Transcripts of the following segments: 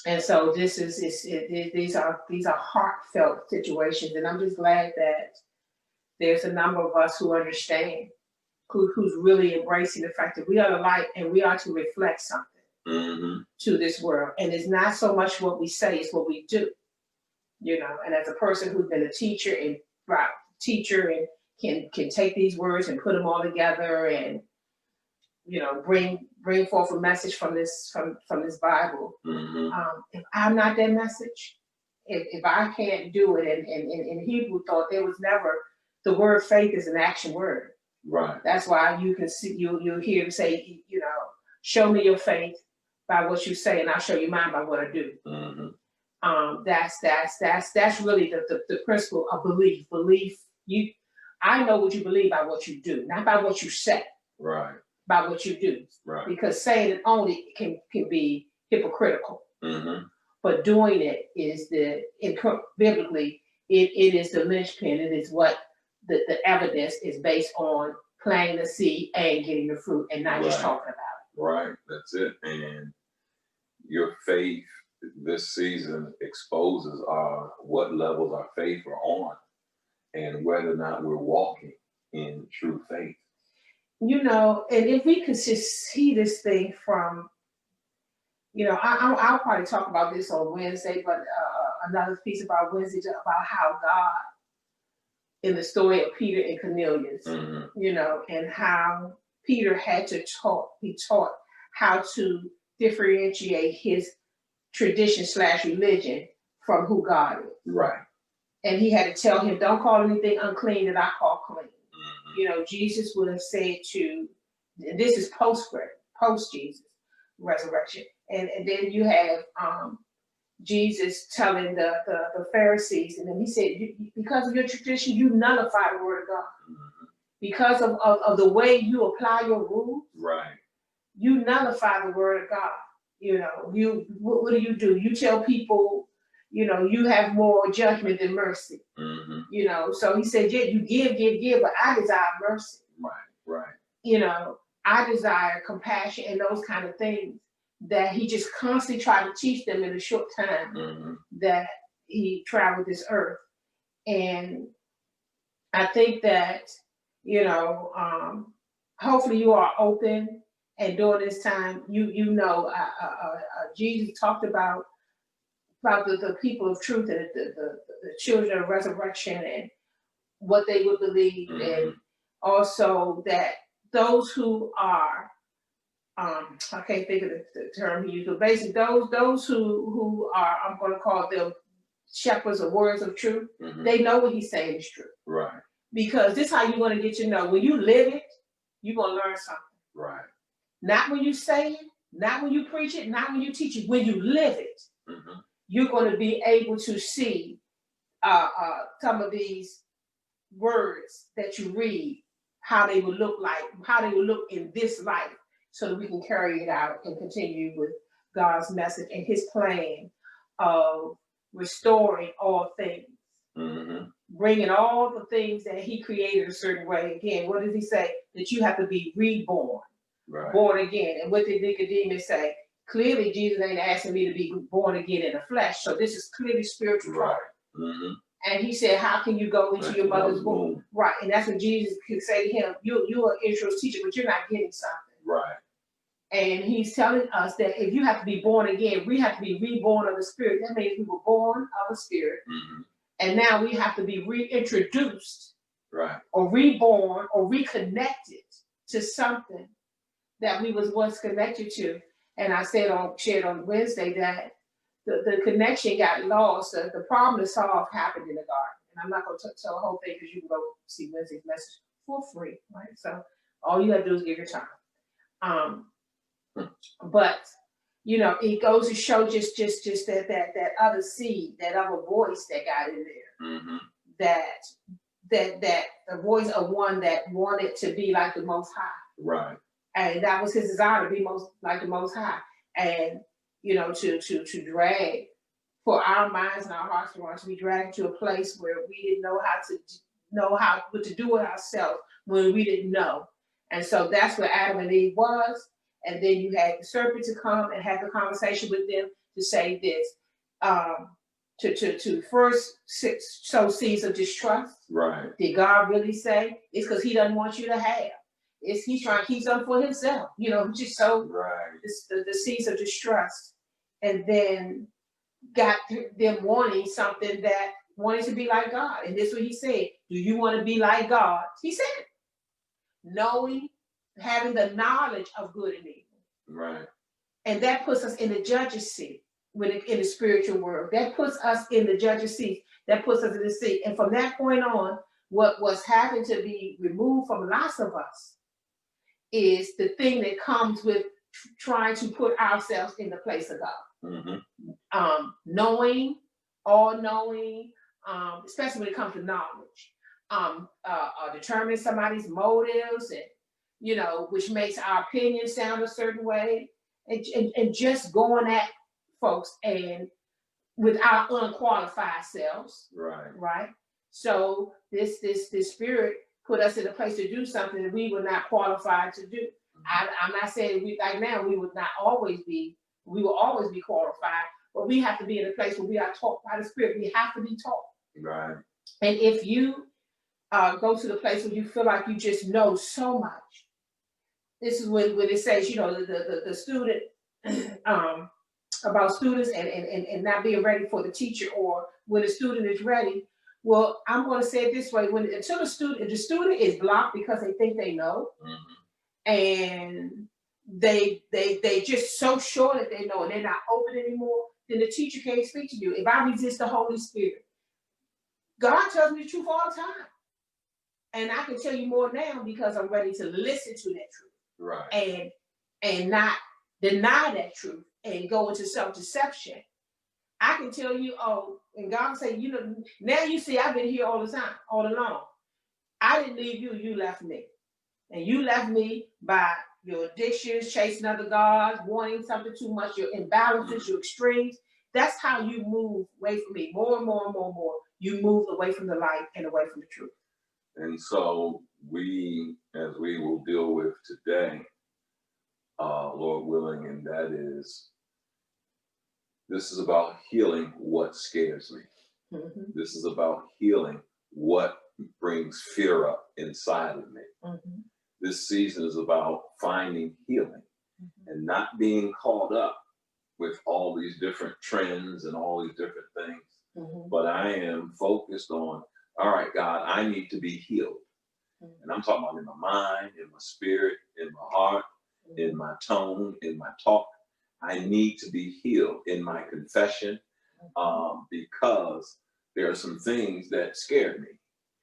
And so these are heartfelt situations, and I'm just glad that there's a number of us who understand, who's really embracing the fact that we are the light and we are to reflect something to this world. And it's not so much what we say, it's what we do. And as a person who's been a teacher and right, teacher and can take these words and put them all together and bring forth a message from this Bible. If I'm not that message, if I can't do it, and in Hebrew thought there was never, the word faith is an action word. Right. That's why you can see, you'll hear him say, show me your faith by what you say, and I'll show you mine by what I do. That's really the principle of belief. I know what you believe by what you do, not by what you say. Right. By what you do. Right. Because saying it only can be hypocritical. But doing it is biblically, it is the linchpin. It is what the evidence is based on, planting the seed and getting the fruit, and not just talking about it. Right. That's it. And your faith this season exposes what levels our faith are on, and whether or not we're walking in true faith. And if we could just see this thing from, I'll probably talk about this on Wednesday, but another piece about Wednesday about how God, in the story of Peter and Cornelius, and how Peter had to be taught how to differentiate his tradition / religion from who God is. Right. And he had to tell him, don't call anything unclean that I call clean. Jesus would have said this is post Jesus resurrection. And then you have Jesus telling the Pharisees, and then he said, because of your tradition, you nullify the word of God. Because of the way you apply your rules, right, you nullify the word of God. What do? You tell people, you have more judgment than mercy. So he said, yeah, you give, but I desire mercy. Right. I desire compassion and those kind of things that he just constantly tried to teach them in a short time that he traveled this earth. And I think that, hopefully you are open, and during this time, Jesus talked about the people of truth and the children of resurrection and what they would believe, and also that those who are, I can't think of the term he used, but basically those who are, I'm going to call them shepherds or warriors of truth, they know what he's saying is true. Right. Because this is how you're going to get to know. When you live it, you're going to learn something. Right. Not when you say it, not when you preach it, not when you teach it. When you live it, you're going to be able to see some of these words that you read, how they would look in this life, so that we can carry it out and continue with God's message and his plan of restoring all things, bringing all the things that he created a certain way. Again, what does he say? That you have to be reborn, born again. And what did Nicodemus say? Clearly, Jesus ain't asking me to be born again in the flesh. So this is clearly spiritual. Right. And he said, how can you go into your mother's womb? Right. And that's what Jesus could say to him. You're an Israel's teacher, but you're not getting something. Right. And he's telling us that if you have to be born again, we have to be reborn of the Spirit. That means we were born of the Spirit. And now we have to be reintroduced, or reborn, or reconnected to something that we was once connected to. And I shared on Wednesday that the connection got lost. The problem to solve happened in the garden. And I'm not going to tell the whole thing, because you can go see Wednesday's message for free, right? So all you have to do is give your time. But it goes to show just that other seed, that other voice that got in there, that the voice of one that wanted to be like the Most High, right? And that was his desire, to be like the Most High, and to drag, for our minds and our hearts to be dragged to a place where we didn't know what to do with ourselves when we didn't know. And so that's where Adam and Eve was. And then you had the serpent to come and have the conversation with them to say this. To first sow seeds of distrust. Right. Did God really say? It's because He doesn't want you to have. He's trying to keep something for Himself. Just sow the seeds of distrust, and then got them wanting something that wanted to be like God. And this is what He said. Do you want to be like God? He said, knowing, having the knowledge of good and evil. Right. And that puts us in the judge's seat. In the spiritual world, that puts us in the judge's seat. That puts us in the seat. And from that point on, what was having to be removed from lots of us is the thing that comes with trying to put ourselves in the place of God. Mm-hmm. Knowing, all knowing, especially when it comes to knowledge, determining somebody's motives, and which makes our opinion sound a certain way, and just going at folks and with our unqualified selves. Right. So this spirit put us in a place to do something that we were not qualified to do. I'm not saying we would always be qualified, but we have to be in a place where we are taught by the Spirit. We have to be taught. Right. And if you go to the place where you feel like you just know so much, this is when it says, the student about students and not being ready for the teacher, or when the student is ready. Well, I'm going to say it this way: if the student is blocked because they think they know, and they just so sure that they know, and they're not open anymore, then the teacher can't speak to you. If I resist the Holy Spirit, God tells me the truth all the time, and I can tell you more now because I'm ready to listen to that truth, right? And not deny that truth and go into self-deception. I can tell you, and God will say, now you see, I've been here all the time, all along. I didn't leave you, you left me. And you left me by your addictions, chasing other gods, wanting something too much, your imbalances, your extremes. That's how you move away from me. More and more and more and more. You move away from the light and away from the truth. And so as we will deal with today, Lord willing, and that is, this is about healing what scares me. Mm-hmm. This is about healing what brings fear up inside of me. Mm-hmm. This season is about finding healing, mm-hmm. and not being caught up with all these different trends and all these different things. Mm-hmm. But I am focused on, all right, God, I need to be healed. Mm-hmm. And I'm talking about in my mind, in my spirit, in my heart, mm-hmm. in my tone, in my talk. I need to be healed in my confession, because there are some things that scared me.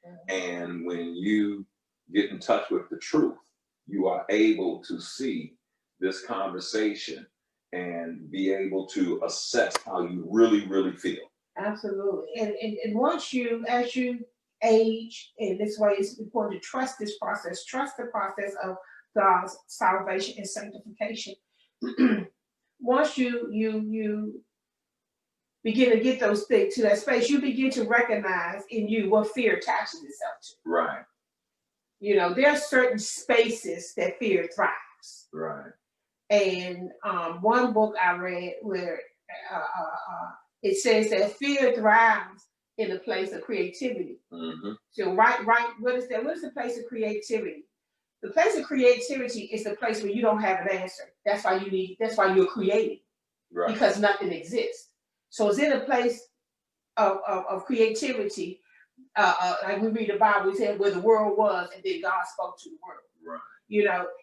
Mm-hmm. And when you get in touch with the truth, you are able to see this conversation and be able to assess how you really, really feel. Absolutely. And once as you age, and this way it's important to trust this process, trust the process of God's salvation and sanctification. Once you begin to get those things to that space, you begin to recognize in you what fear attaches itself to. Right. There are certain spaces that fear thrives. Right. And one book I read where it says that fear thrives in the place of creativity. Mm-hmm. So right, what is that? What is the place of creativity? The place of creativity is the place where you don't have an answer. That's why you're creating. Right. Because nothing exists. So it's in a place of creativity, like we read the Bible, we say where the world was, and then God spoke to the world. Right.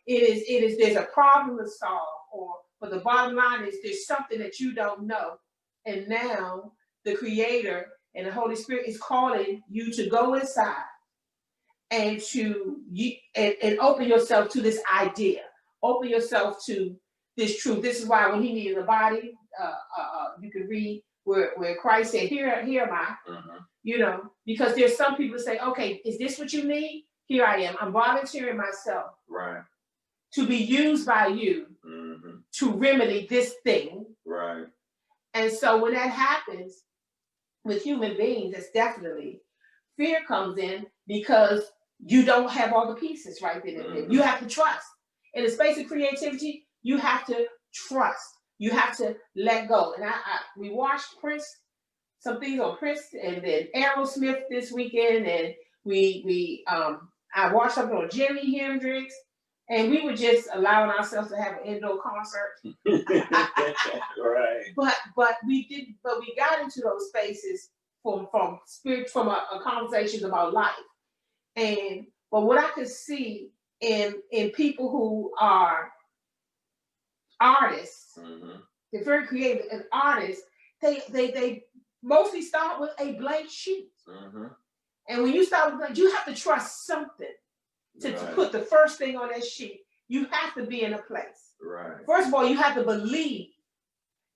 It is there's a problem to solve, but the bottom line is there's something that you don't know. And now the Creator and the Holy Spirit is calling you to go inside and and open yourself to this idea. Open yourself to this truth. This is why when He needed a body, you can read where Christ said, "Here am I." Mm-hmm. Because there's some people say, "Okay, is this what you need? Here I am. I'm volunteering myself, right, to be used by you, mm-hmm. to remedy this thing." Right. And so when that happens with human beings, it's definitely fear comes in because you don't have all the pieces right there. Mm-hmm. You have to trust. In the space of creativity, you have to trust. You have to let go. And we watched Prince, some things on Prince, and then Aerosmith this weekend, and I watched something on Jimi Hendrix, and we were just allowing ourselves to have an indoor concert. Right. But we got into those spaces from a conversations about life. But what I could see in people who are artists, they're very creative, and artists, they mostly start with a blank sheet. And when you start with blank, you have to trust something to put the first thing on that sheet. You have to be in a place. Right. First of all, you have to believe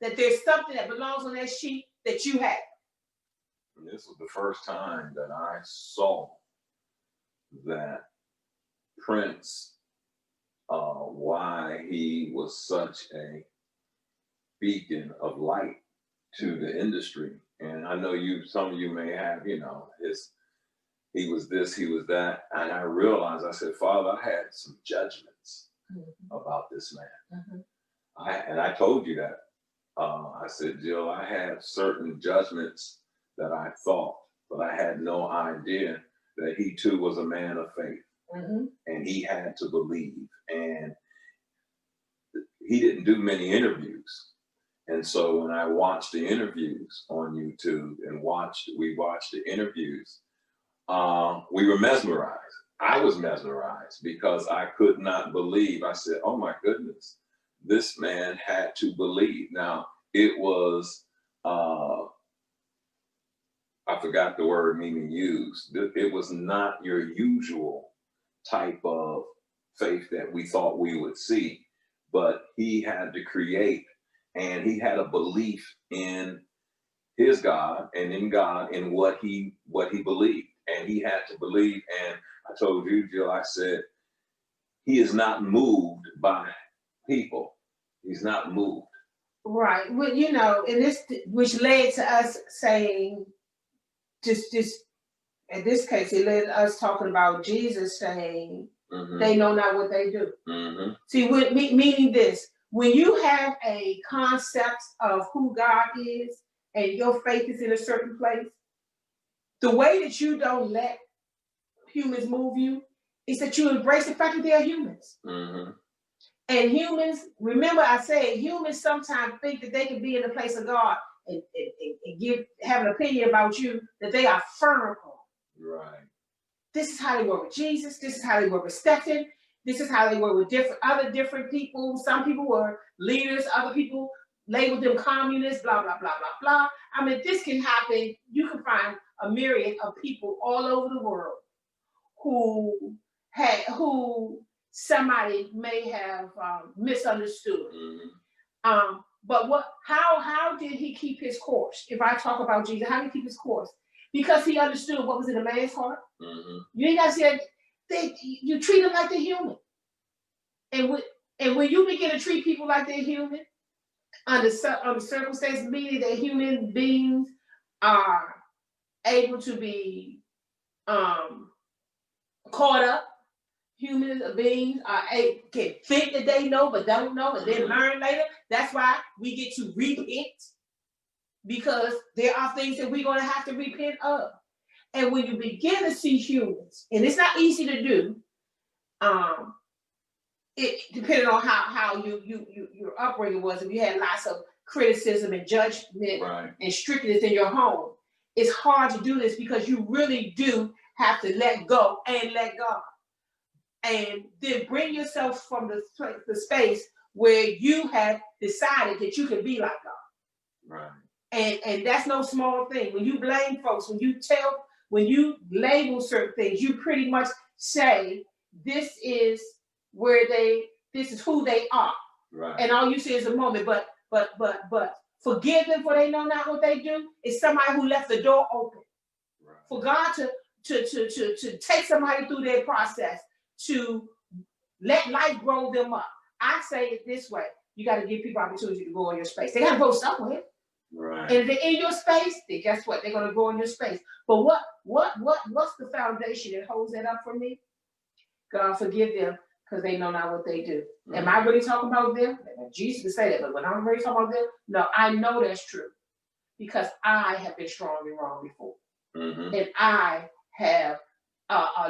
that there's something that belongs on that sheet that you have. And this was the first time that I saw that Prince, why he was such a beacon of light to the industry. And I know some of you may have, he was this, he was that. And I realized, I said, Father, I had some judgments about this man. And I told you that. I said, Jill, I had certain judgments that I thought, but I had no idea that he too was a man of faith. And he had to believe. And he didn't do many interviews. And so when I watched the interviews on YouTube and we watched the interviews, we were mesmerized. I was mesmerized because I could not believe. I said, oh my goodness, this man had to believe. Now, it was, I forgot the word Mimi used. It was not your usual type of faith that we thought we would see, but he had to create, and he had a belief in his God and in God, in what he believed. And he had to believe. And I told you, Jill, I said, he is not moved by people. He's not moved. Right. Well, in this, which led to us saying, just in this case, it led to us talking about Jesus saying, they know not what they do. See, meaning this, when you have a concept of who God is and your faith is in a certain place, the way that you don't let humans move you is that you embrace the fact that they are humans. And humans, remember I said, humans sometimes think that they can be in the place of God and have an opinion about you that they are firm upon. Right. This is how they were with Jesus. This is how they were with Stephen. This is how they were with different people. Some people were leaders. Other people labeled them communists, blah, blah, blah, blah, blah. I mean, this can happen. You can find a myriad of people all over the world who somebody may have misunderstood. But how did he keep his course? If I talk about Jesus, how did he keep his course? Because he understood what was in a man's heart. You ain't gotta say you treat them like they're human. And when you begin to treat people like they're human, under circumstances, meaning that human beings are able to be caught up. Human beings can think that they know but don't know, and then learn later. That's why we get to repent, because there are things that we're going to have to repent of. And when you begin to see humans, and it's not easy to do, it depending on how your upbringing was. If you had lots of criticism and judgment and strictness in your home, it's hard to do this because you really do have to let go and let God. And then bring yourself from the space where you have decided that you can be like God. Right. And that's no small thing. When you blame folks, when you label certain things, you pretty much say this is who they are. Right. And all you see is a moment. But forgive them for they know not what they do. It's somebody who left the door open. Right. For God to take somebody through their process, to let life grow them up. I say it this way: you got to give people opportunity to go in your space. They got to go somewhere. Right. And if they're in your space, then guess what? They're going to go in your space. But what's the foundation that holds that up for me? God, forgive them, because they know not what they do. Am I really talking about them? Jesus would say that, but when I'm really talking about them, no, I know that's true because I have been strong and wrong before. And I have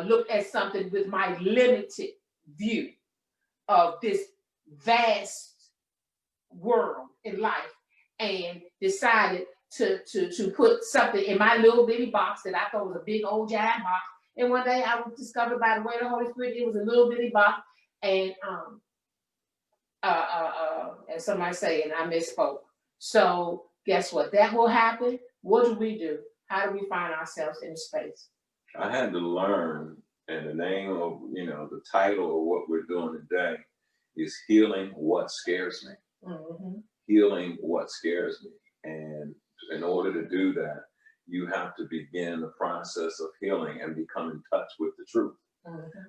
looked at something with my limited view of this vast world in life and decided to put something in my little bitty box that I thought was a big old giant box. And one day I was discovered by the way of the Holy Spirit, it was a little bitty box. And as somebody say, and I misspoke. So guess what? That will happen. What do? How do we find ourselves in space? I had to learn, and the name of, the title of what we're doing today is Healing What Scares Me. Healing what scares me. And in order to do that, you have to begin the process of healing and become in touch with the truth.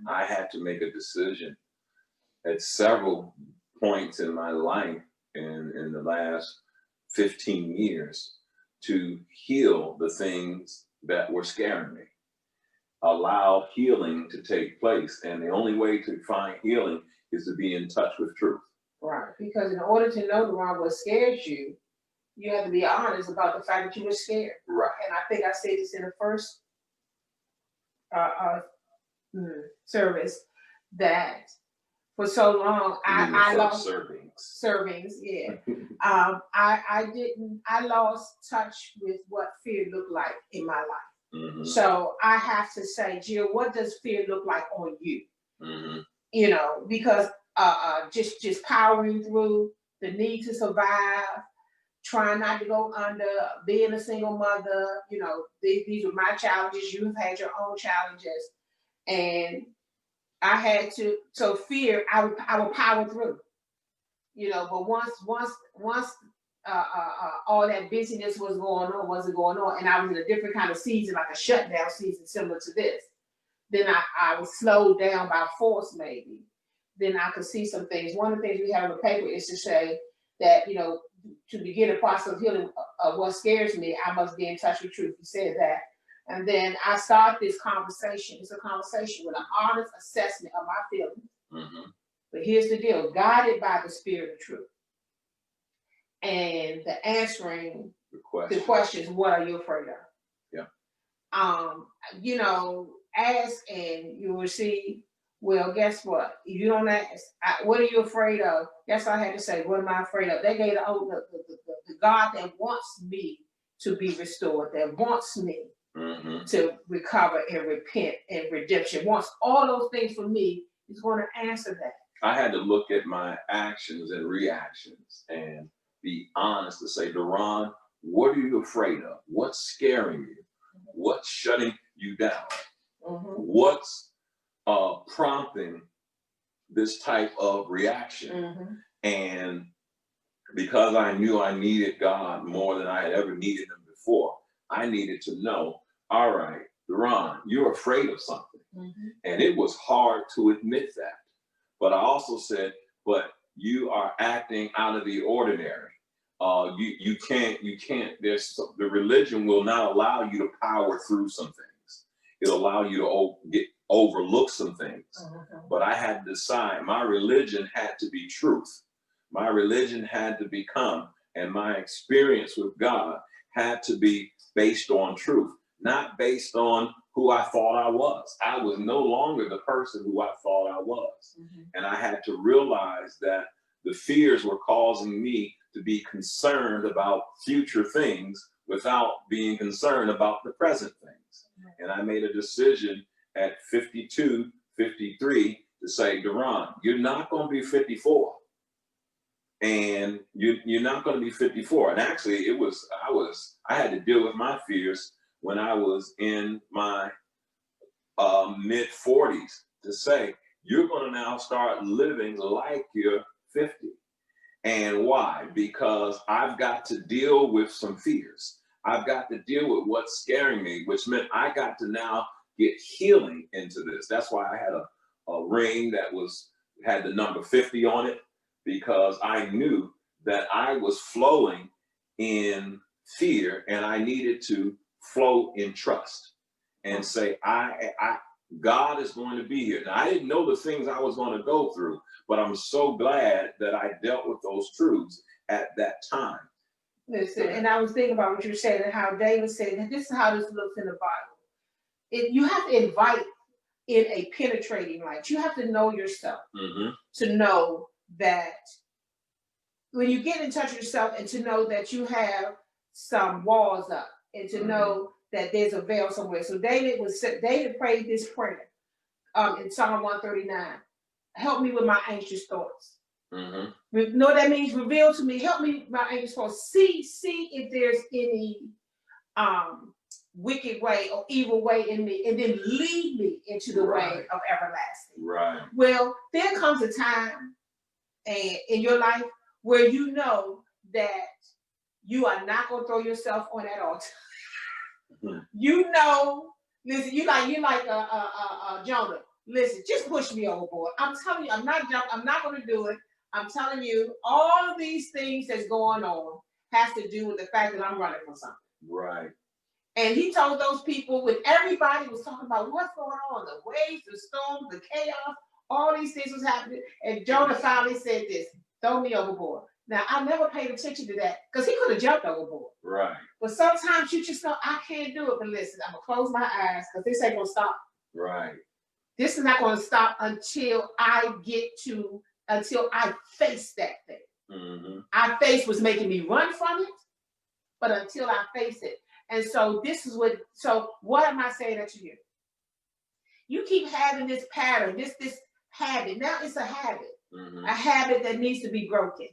I had to make a decision at several points in my life in the last 15 years to heal the things that were scaring me. Allow healing to take place. And the only way to find healing is to be in touch with truth. Right. Because in order to know what scares you, you have to be honest about the fact that you were scared. Right. And I think I said this in the first service that for so long I lost servings. Yeah. I lost touch with what fear looked like in my life. So I have to say, Jill, what does fear look like on you? Because just powering through, the need to survive, trying not to go under, being a single mother, these were my challenges. You've had your own challenges. And I had to, so fear, I would power through, but once all that busyness wasn't going on, and I was in a different kind of season, like a shutdown season similar to this, then I was slowed down by force maybe. Then I could see some things. One of the things we have on the paper is to say that, to begin the process of healing what scares me, I must be in touch with truth. You said that. And then I start this conversation. It's a conversation with an honest assessment of my feelings. But here's the deal, guided by the Spirit of truth. And the answering the questions, what are you afraid of? Yeah. Ask and you will receive. Well, guess what? If you don't ask, what are you afraid of? That's what I had to say. What am I afraid of? They gave the God that wants me to be restored, that wants me to recover and repent and redemption, wants all those things for me, is going to answer that. I had to look at my actions and reactions and be honest to say, Deron, what are you afraid of? What's scaring you? What's shutting you down? What's prompting this type of reaction? And because I knew I needed God more than I had ever needed him before, I needed to know, all right, Deron, you're afraid of something. And it was hard to admit that. But I also said, but you are acting out of the ordinary. You can't, the religion will not allow you to power through some things. It'll allow you to overlook some things. But I had to decide my religion had to be truth. My religion had to become, and my experience with God had to be based on truth, not based on who I thought I was. I was no longer the person who I thought I was. And I had to realize that the fears were causing me to be concerned about future things without being concerned about the present things. And I made a decision at 52, 53 to say, Deron, you're not going to be 54. And you're not going to be 54. And actually, I had to deal with my fears when I was in my mid 40s to say, you're going to now start living like you're 50. And why? Because I've got to deal with some fears. I've got to deal with what's scaring me, which meant I got to now get healing into this. That's why I had a ring that had the number 50 on it, because I knew that I was flowing in fear and I needed to flow in trust and say, God is going to be here. Now, I didn't know the things I was going to go through, but I'm so glad that I dealt with those truths at that time. Listen, and I was thinking about what you said and how David said that this is how this looks in the Bible. You have to invite in a penetrating light. You have to know yourself to know that when you get in touch with yourself and to know that you have some walls up and to know that there's a veil somewhere. So David prayed this prayer in Psalm 139. Help me with my anxious thoughts. You know what that means? Reveal to me. Help me with my anxious thoughts. See if there's any wicked way or evil way in me, and then lead me into the way of everlasting. Right. Well, there comes a time in your life where you know that you are not going to throw yourself on that altar. You know, listen, you like Jonah. Listen, just push me overboard. I'm telling you, I'm not going to do it. I'm telling you, all of these things that's going on has to do with the fact that I'm running from something. Right. And he told those people, when everybody was talking about what's going on, the waves, the storms, the chaos, all these things was happening. And Jonah finally said this, throw me overboard. Now, I never paid attention to that because he could have jumped overboard. Right. But sometimes you just know, I can't do it. But listen, I'm going to close my eyes because this ain't going to stop. Right. This is not going to stop until I face that thing. I face was making me run from it, but until I face it. And so what am I saying that you hear? You keep having this pattern, this habit. Now it's a habit. A habit that needs to be broken.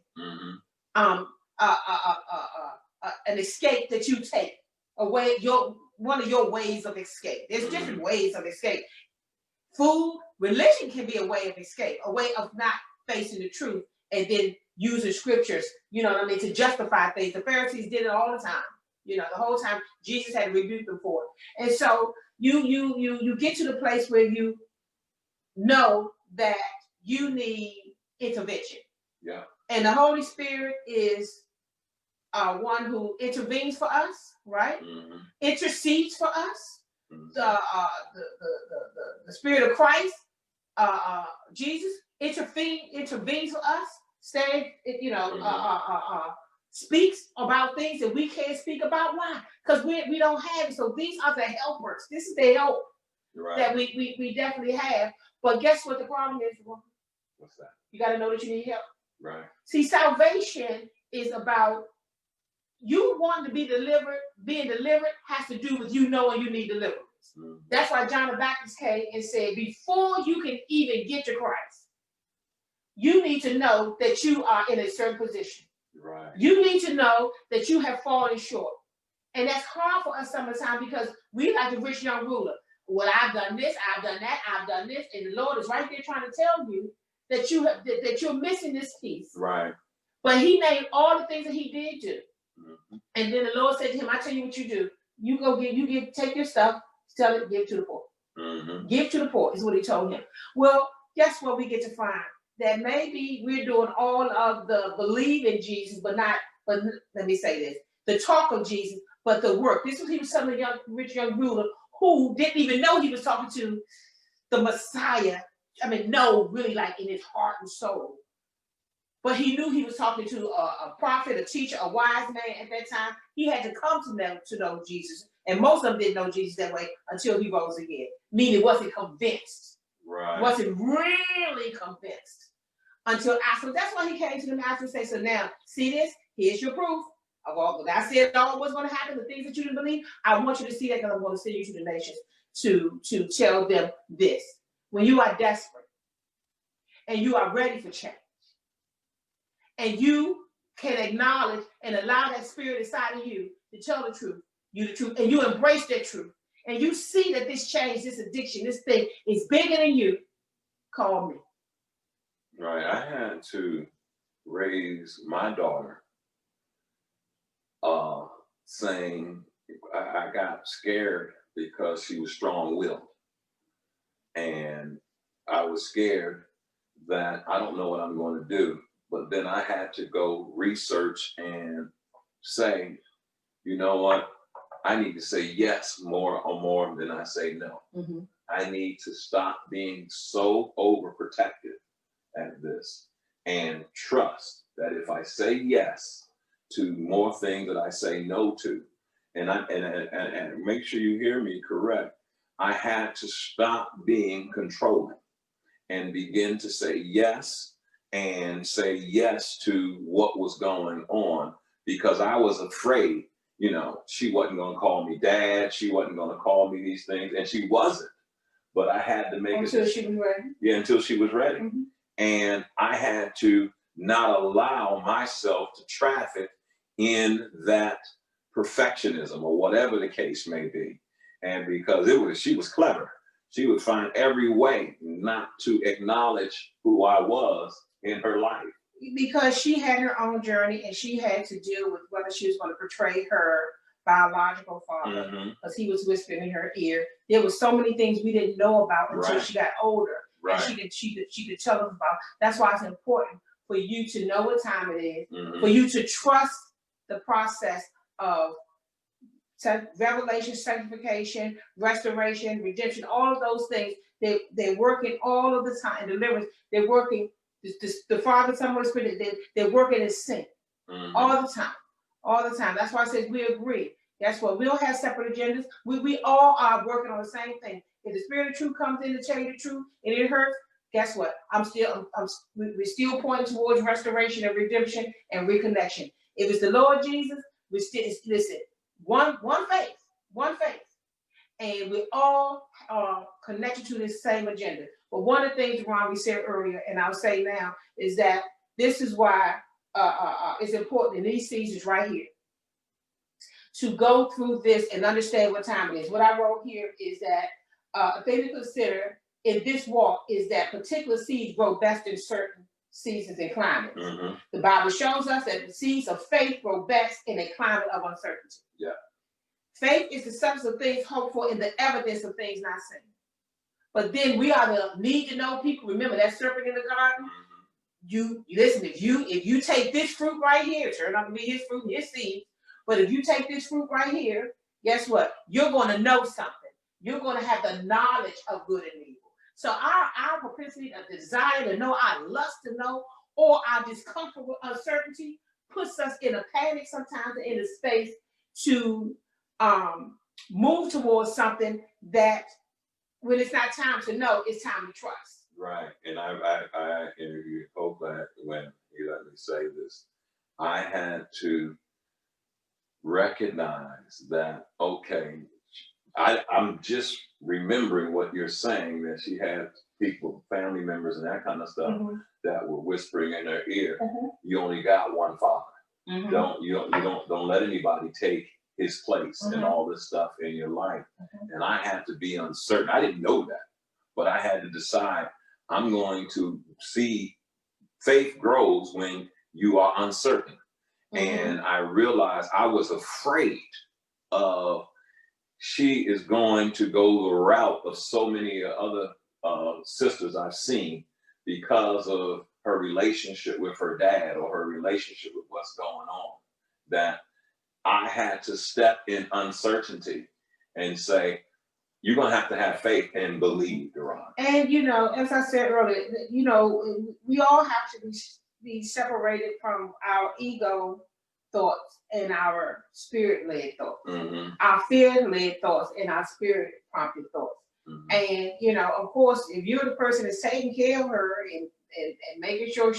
An escape that you take away, one of your ways of escape. There's different ways of escape. Food, religion can be a way of escape, a way of not facing the truth and then using scriptures, you know what I mean, to justify things. The Pharisees did it all the time. You know, the whole time Jesus had to rebuke them for it. And so you get to the place where you know that you need intervention. Yeah. And the Holy Spirit is one who intervenes for us, right? Intercedes for us. The Spirit of Christ, Jesus, intervenes for us. Speaks about things that we can't speak about. Why? Because we don't have it. So these are the helpers. This is the help that we definitely have. But guess what the problem is? What's that? You got to know that you need help. Right. See, salvation is about you wanting to be delivered. Being delivered has to do with you knowing you need deliverance. That's why John the Baptist came and said, before you can even get to Christ, you need to know that you are in a certain position. Right. You need to know that you have fallen short. And that's hard for us sometimes because we like the rich young ruler. Well, I've done this, I've done that, I've done this. And the Lord is right there trying to tell you that that you're missing this piece. Right. But he named all the things that he did do. And then the Lord said to him, I tell you what you do. You go take your stuff, sell it, give to the poor. Give to the poor is what he told him. Well, guess what we get to find? That maybe we're doing all of the believe in Jesus, but let me say this, the talk of Jesus, but the work. This was he was telling a rich young ruler who didn't even know he was talking to the Messiah. I mean, no, really like in his heart and soul. But he knew he was talking to a prophet, a teacher, a wise man at that time. He had to come to them to know Jesus. And most of them didn't know Jesus that way until he rose again. Meaning wasn't convinced. Right. Wasn't really convinced. Until after. That's why he came to them after and say, so now, see this? Here's your proof. I said all what's going to happen, the things that you didn't believe. I want you to see that because I'm going to send you to the nations to tell them this. When you are desperate and you are ready for change, and you can acknowledge and allow that spirit inside of you to tell the truth, and you embrace that truth, and you see that this change, this addiction, this thing is bigger than you, call me. Right. I had to raise my daughter saying I got scared because she was strong-willed. And I was scared that I don't know what I'm going to do. But then I had to go research and say, you know what? I need to say yes more than I say no. I need to stop being so overprotective at this and trust that if I say yes to more things that I say no to, and make sure you hear me correct, I had to stop being controlling and begin to say yes to what was going on, because I was afraid, she wasn't going to call me dad. She wasn't going to call me these things, and she wasn't. But I had to make it until she was ready. Yeah, until she was ready. Mm-hmm. And I had to not allow myself to traffic in that perfectionism or whatever the case may be. And because she was clever. She would find every way not to acknowledge who I was in her life. Because she had her own journey and she had to deal with whether she was going to portray her biological father, because he was whispering in her ear. There were so many things we didn't know about until she got older. Right. And she could tell us about. That's why it's important for you to know what time it is, for you to trust the process of revelation, sanctification, restoration, redemption, all of those things. They're working all of the time. Deliverance, they're working. The Father, Son, Holy Spirit, they're working in sync all the time. All the time. That's why I said we agree. That's what we don't have separate agendas. We all are working on the same thing. If the Spirit of truth comes in to tell you the truth and it hurts, guess what? We're still pointing towards restoration and redemption and reconnection. If it's the Lord Jesus, we still listen. One faith, and we all are connected to this same agenda. But one of the things, Ron, we said earlier, and I'll say now, is that this is why it's important in these seasons right here to go through this and understand what time it is. What I wrote here is that a thing to consider in this walk is that particular seeds grow best in certain seasons and climates. The Bible shows us that the seeds of faith grow best in a climate of uncertainty. Yeah. Faith is the substance of things hoped for and the evidence of things not seen. But then we are the need to know people. Remember that serpent in the garden? You listen, if you take this fruit right here, turn out to be his fruit, his seed. But if you take this fruit right here, guess what? You're going to know something. You're going to have the knowledge of good and evil. So our propensity, a desire to know, our lust to know, or our discomfort with uncertainty puts us in a panic sometimes, in a space to move towards something that when it's not time to know, it's time to trust. Right. And I interviewed Hope when he let me say this. I had to recognize that, okay, I'm just remembering what you're saying, that she had people, family members and that kind of stuff that were whispering in her ear, you only got one father. Don't let anybody take his place and all this stuff in your life. And I had to be uncertain. I didn't know that, but I had to decide I'm going to see faith grows when you are uncertain. And I realized I was afraid of she is going to go the route of so many other sisters I've seen because of her relationship with her dad or her relationship with what's going on, that I had to step in uncertainty and say, you're going to have faith and believe, Deron. And, as I said earlier, we all have to be separated from our ego thoughts and our spirit-led thoughts, our fear-led thoughts and our spirit-prompted thoughts. And, of course, if you're the person that's taking care of her and making sure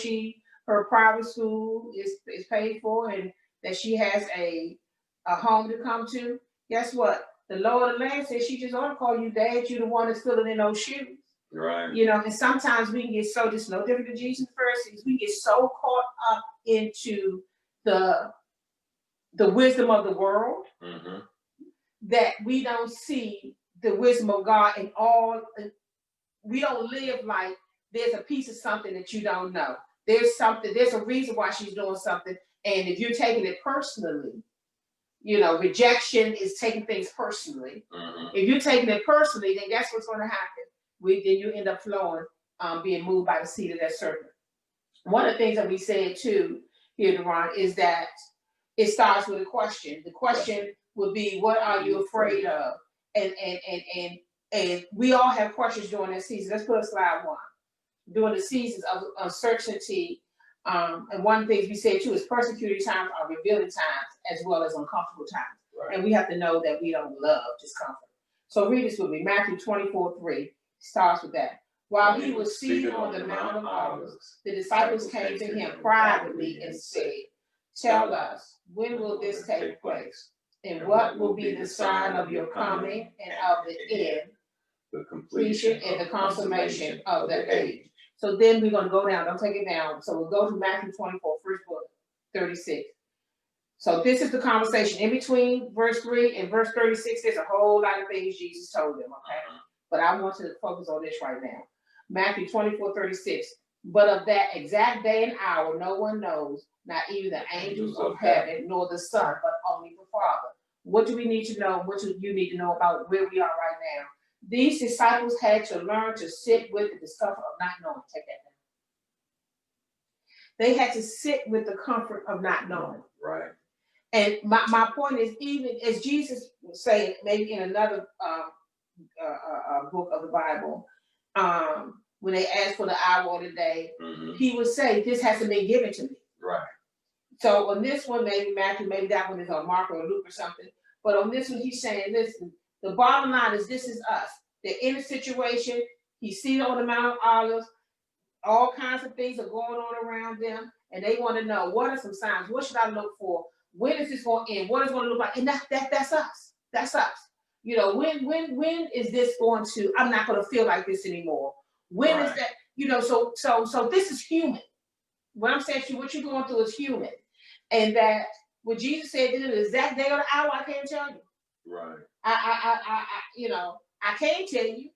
her private school is paid for and that she has a home to come to, guess what? The Lord of the land says she just ought to call you dad. You're the one that's filling in those shoes. Right. And sometimes we can get so, just no different than Jesus and Pharisees, we get so caught up into the wisdom of the world that we don't see the wisdom of God in all. We don't live like there's a piece of something that you don't know. There's a reason why she's doing something. And if you're taking it personally, rejection is taking things personally. If you're taking it personally, then guess what's going to happen? Then you end up flowing, being moved by the seed of that serpent. One of the things that we said too here, Deron, is that it starts with a question. The question would be, what are you afraid of? And And we all have questions during that season. Let's put up slide 1. During the seasons of uncertainty, and one of the things we said too is persecuted times are revealing times as well as uncomfortable times. Right. And we have to know that we don't love discomfort. So read this with me. Matthew 24:3 starts with that. While he was seated on the Mount of Olives, the disciples came to him privately and said, "Tell us, when will this take place? And what will be the sign of your coming and of the end, the completion and the consummation of the age?" So then we're going to go down. Don't take it down. So we'll go to Matthew 24, first book, 36. So this is the conversation. In between verse 3 and verse 36, there's a whole lot of things Jesus told them, okay? But I want to focus on this right now. Matthew 24:36. But of that exact day and hour, no one knows, not even the angels of heaven, nor the Son, but only the Father. What do we need to know? What do you need to know about where we are right now? These disciples had to learn to sit with the discomfort of not knowing. Take that down. They had to sit with the comfort of not knowing. Right. And my point is, even as Jesus was saying, maybe in another book of the Bible, when they asked for the hour or the day, he would say, "This hasn't been given to me." Right. So on this one, maybe Matthew, maybe that one is on Mark or Luke or something. But on this one, he's saying, listen, the bottom line is this is us. They're in a situation. He's seated on the Mount of Olives. All kinds of things are going on around them. And they want to know, what are some signs? What should I look for? When is this going to end? What is it going to look like? And that's us. That's us. You know, when is this going to, I'm not going to feel like this anymore. When is that, you know, so this is human. What I'm saying to you, what you're going through is human. And that what Jesus said, in the exact day or the hour, I can't tell you. Right. I you know, I can't tell you.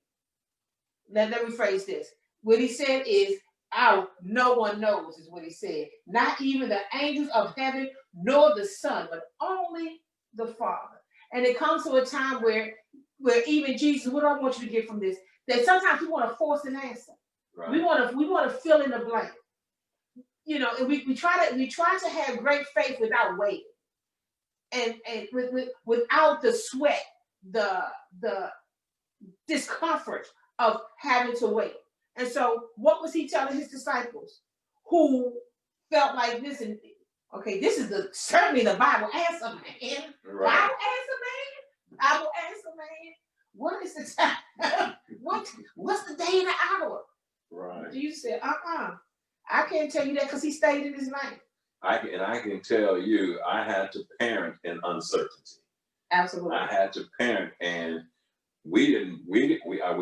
Let me rephrase this. What he said is, no one knows, is what he said. Not even the angels of heaven, nor the Son, but only the Father. And it comes to a time where even Jesus, what I want you to get from this, that sometimes we want to force an answer. Right. We want to fill in the blank. You know, and we try to have great faith without waiting, and without the sweat, the discomfort of having to wait. And so, what was he telling his disciples, who felt like this? And okay, this is certainly the Bible answer, man. Right. Bible answer, man. Bible answer, man. What is the time? What's the day and the hour? Right. Jesus said, I can't tell you that, because he stayed in his life. I can tell you, I had to parent in uncertainty. Absolutely. I had to parent, and we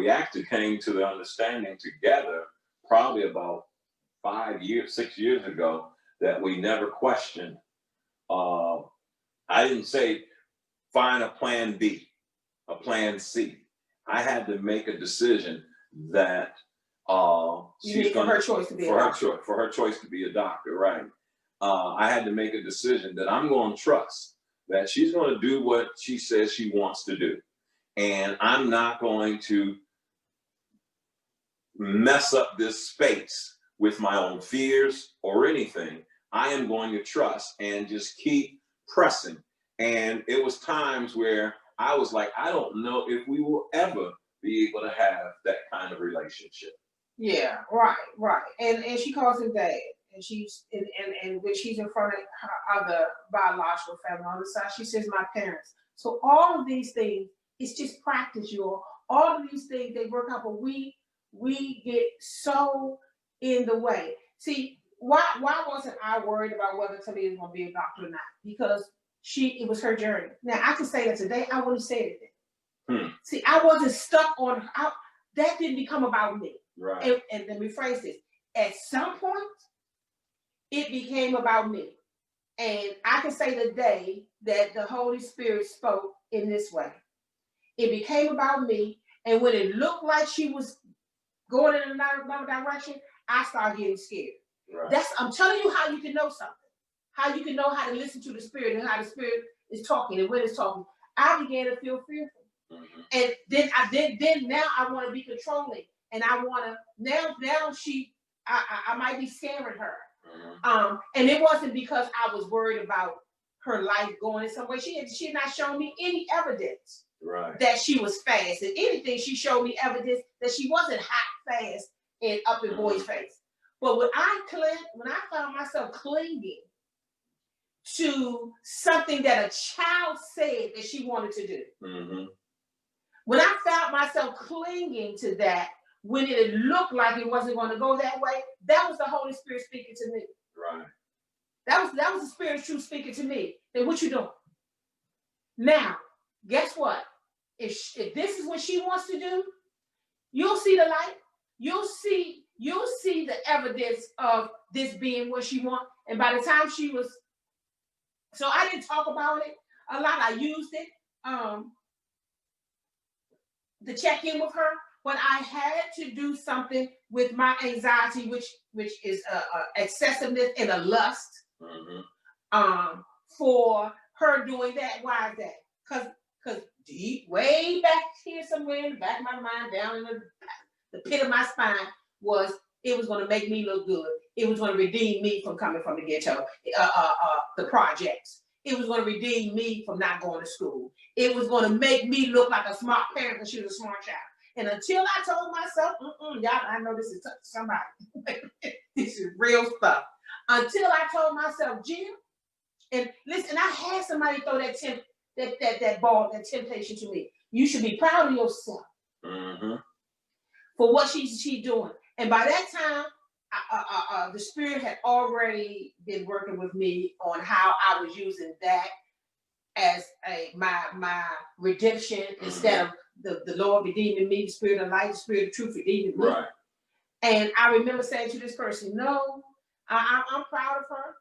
actually came to the understanding together probably about 6 years ago, that we never questioned. I didn't say find a plan B, a plan C. I had to make a decision that she's going for her choice to be for her choice to be a doctor, right? I had to make a decision that I'm going to trust that she's going to do what she says she wants to do, and I'm not going to mess up this space with my own fears or anything. I am going to trust and just keep pressing. And it was times where I was like, I don't know if we will ever be able to have that kind of relationship. Yeah, right. And she calls him dad, and she's and when she's in front of her other biological family on the side, she says my parents. So all of these things, it's just practice, y'all. All of these things, they work out, but we get so in the way. See, why wasn't I worried about whether Talia was going to be a doctor or not? Because it was her journey. Now I can say that today, I wouldn't say it then. See, I wasn't stuck on her. That didn't become about me. Right. And let me phrase this. At some point, it became about me. And I can say the day that the Holy Spirit spoke in this way. It became about me. And when it looked like she was going in another direction, I started getting scared. Right. I'm telling you how you can know something. How you can know how to listen to the Spirit and how the Spirit is talking and when it's talking. I began to feel fearful. Mm-hmm. And then now I want to be controlling. And I want to, now I might be scaring her. Mm-hmm. And it wasn't because I was worried about her life going in some way. She had not shown me any evidence that she was fast. If anything, she showed me evidence that she wasn't hot, fast, and up in boy's face. But when I found myself clinging to something that a child said that she wanted to do, when I found myself clinging to that, when it looked like it wasn't going to go that way, that was the Holy Spirit speaking to me. Right. That was the Spirit of truth speaking to me. Then what you doing? Now, guess what? If this is what she wants to do, you'll see the light. You'll see the evidence of this being what she wants. And by the time she was, so I didn't talk about it a lot. I used it to check in with her, but I had to do something with my anxiety, which is excessiveness and a lust for her doing that. Why is that? Because deep, way back here somewhere in the back of my mind, down in the pit of my spine, it was going to make me look good. It was going to redeem me from coming from the ghetto, the projects. It was going to redeem me from not going to school. It was going to make me look like a smart parent because she was a smart child. And until I told myself, y'all, I know this is somebody. This is real stuff. Until I told myself, Jim, and listen, I had somebody throw that ball, that temptation to me. You should be proud of yourself for what she's doing. And by that time, the Spirit had already been working with me on how I was using that as my redemption instead of the Lord redeeming me, the Spirit of light, the Spirit of truth redeeming me. Right. And I remember saying to this person, no, I'm proud of her,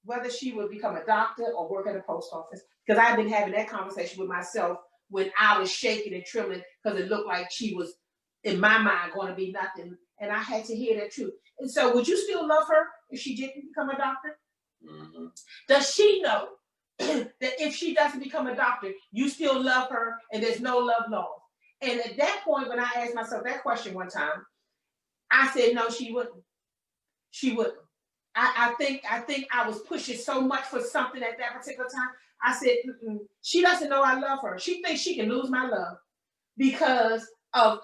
whether she would become a doctor or work at a post office. Because I've been having that conversation with myself when I was shaking and trembling because it looked like she was, in my mind, going to be nothing. And I had to hear that truth. And so would you still love her if she didn't become a doctor? Does she know that if she doesn't become a doctor, you still love her and there's no love lost? And at that point, when I asked myself that question one time, I said, no, she wouldn't. She wouldn't. I think I was pushing so much for something at that particular time. I said, she doesn't know I love her. She thinks she can lose my love because of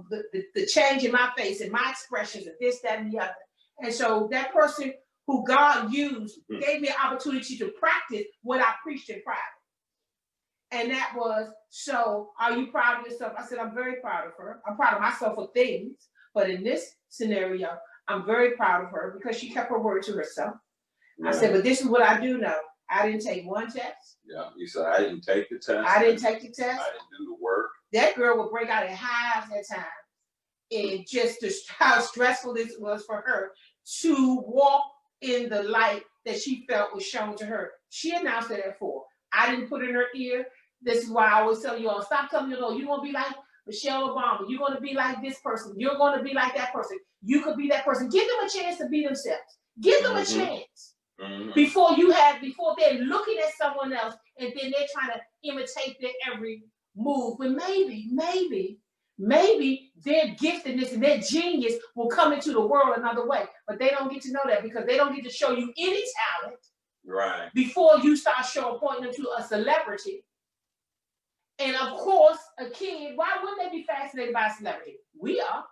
the change in my face and my expressions and this, that, and the other. And so that person who God used gave me an opportunity to practice what I preached in private. And that was, so are you proud of yourself? I said, I'm very proud of her. I'm proud of myself for things. But in this scenario, I'm very proud of her because she kept her word to herself. Right. I said, but this is what I do know. I didn't take one test. Yeah, you said I didn't take the test. I didn't take the test. I didn't do the work. That girl would break out in hives at times. And just how stressful this was for her to walk in the light that she felt was shown to her. She announced it at 4. I didn't put it in her ear. This is why I always tell you all, stop telling you, you're going to be like Michelle Obama. You're going to be like this person. You're going to be like that person. You could be that person. Give them a chance to be themselves. Give them a chance. Before they're looking at someone else and then they're trying to imitate their every move. But maybe their giftedness and their genius will come into the world another way. But they don't get to know that because they don't get to show you any talent. Right. Before you start pointing them to a celebrity. And of course, a kid, why wouldn't they be fascinated by a celebrity? We are.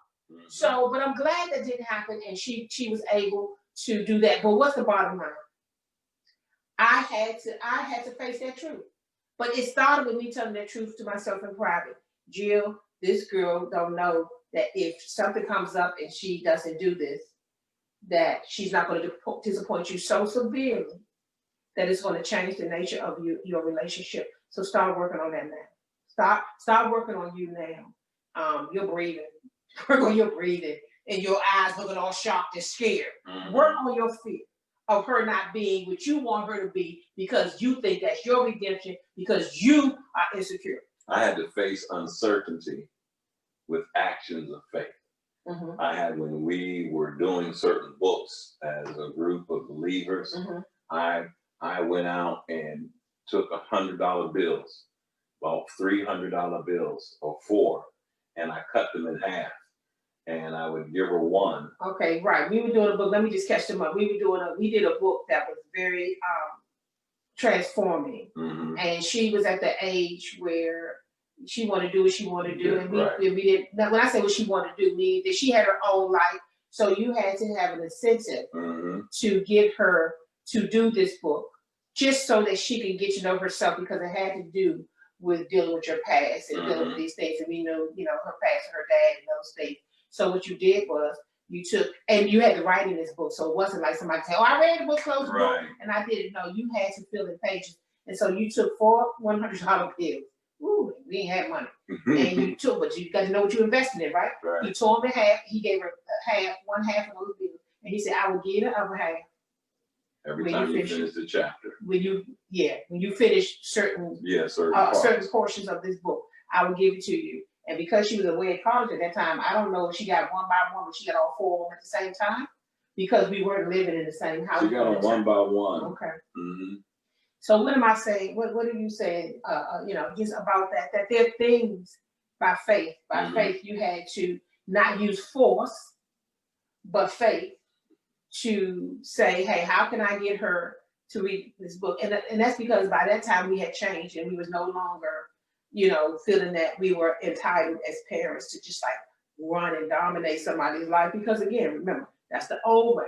So, but I'm glad that didn't happen and she was able to do that. But what's the bottom line? I had to face that truth. But it started with me telling that truth to myself in private. Jill, this girl don't know that if something comes up and she doesn't do this, that she's not going to disappoint you so severely that it's going to change the nature of your relationship. So start working on that now. Start working on you now. You're breathing. Work on your breathing and your eyes looking all shocked and scared. Work on your fear of her not being what you want her to be because you think that's your redemption because you are insecure. I had to face uncertainty with actions of faith. I had, when we were doing certain books as a group of believers, I went out and took $100 bills, about $300 bills or 4, and I cut them in half. And I would give her 1. Okay, right. We were doing a book. Let me just catch them up. We did a book that was very transforming. And she was at the age where she wanted to do what she wanted to do. And we didn't, when I say what she wanted to do, mean that she had her own life. So you had to have an incentive to get her to do this book, just so that she could get to know herself, because it had to do with dealing with your past and dealing with these things. And we knew, her past and her dad and those things. So what you did was you took, and you had to write in this book. So it wasn't like somebody said, oh, I read the book, close the book, and I didn't know. You had to fill in pages. And so you took 4 $100 bills. Ooh, we ain't had money. And you took, but you got to know what you invested in, right? He tore them in half. He gave her one half of those bills. And he said, I will give the other half. Every time you finish the chapter. When you finish certain portions of this book, I will give it to you. And because she was away at college at that time, I don't know if she got one by one, but she got all 4 of them at the same time, because we weren't living in the same house. She got them one by one. Okay. So what am I saying? What are you saying? Just about that there are things by faith. By faith, you had to not use force, but faith, to say, hey, how can I get her to read this book? And that's because by that time we had changed, and we was no longer, feeling that we were entitled as parents to just like run and dominate somebody's life. Because again, remember, that's the old way.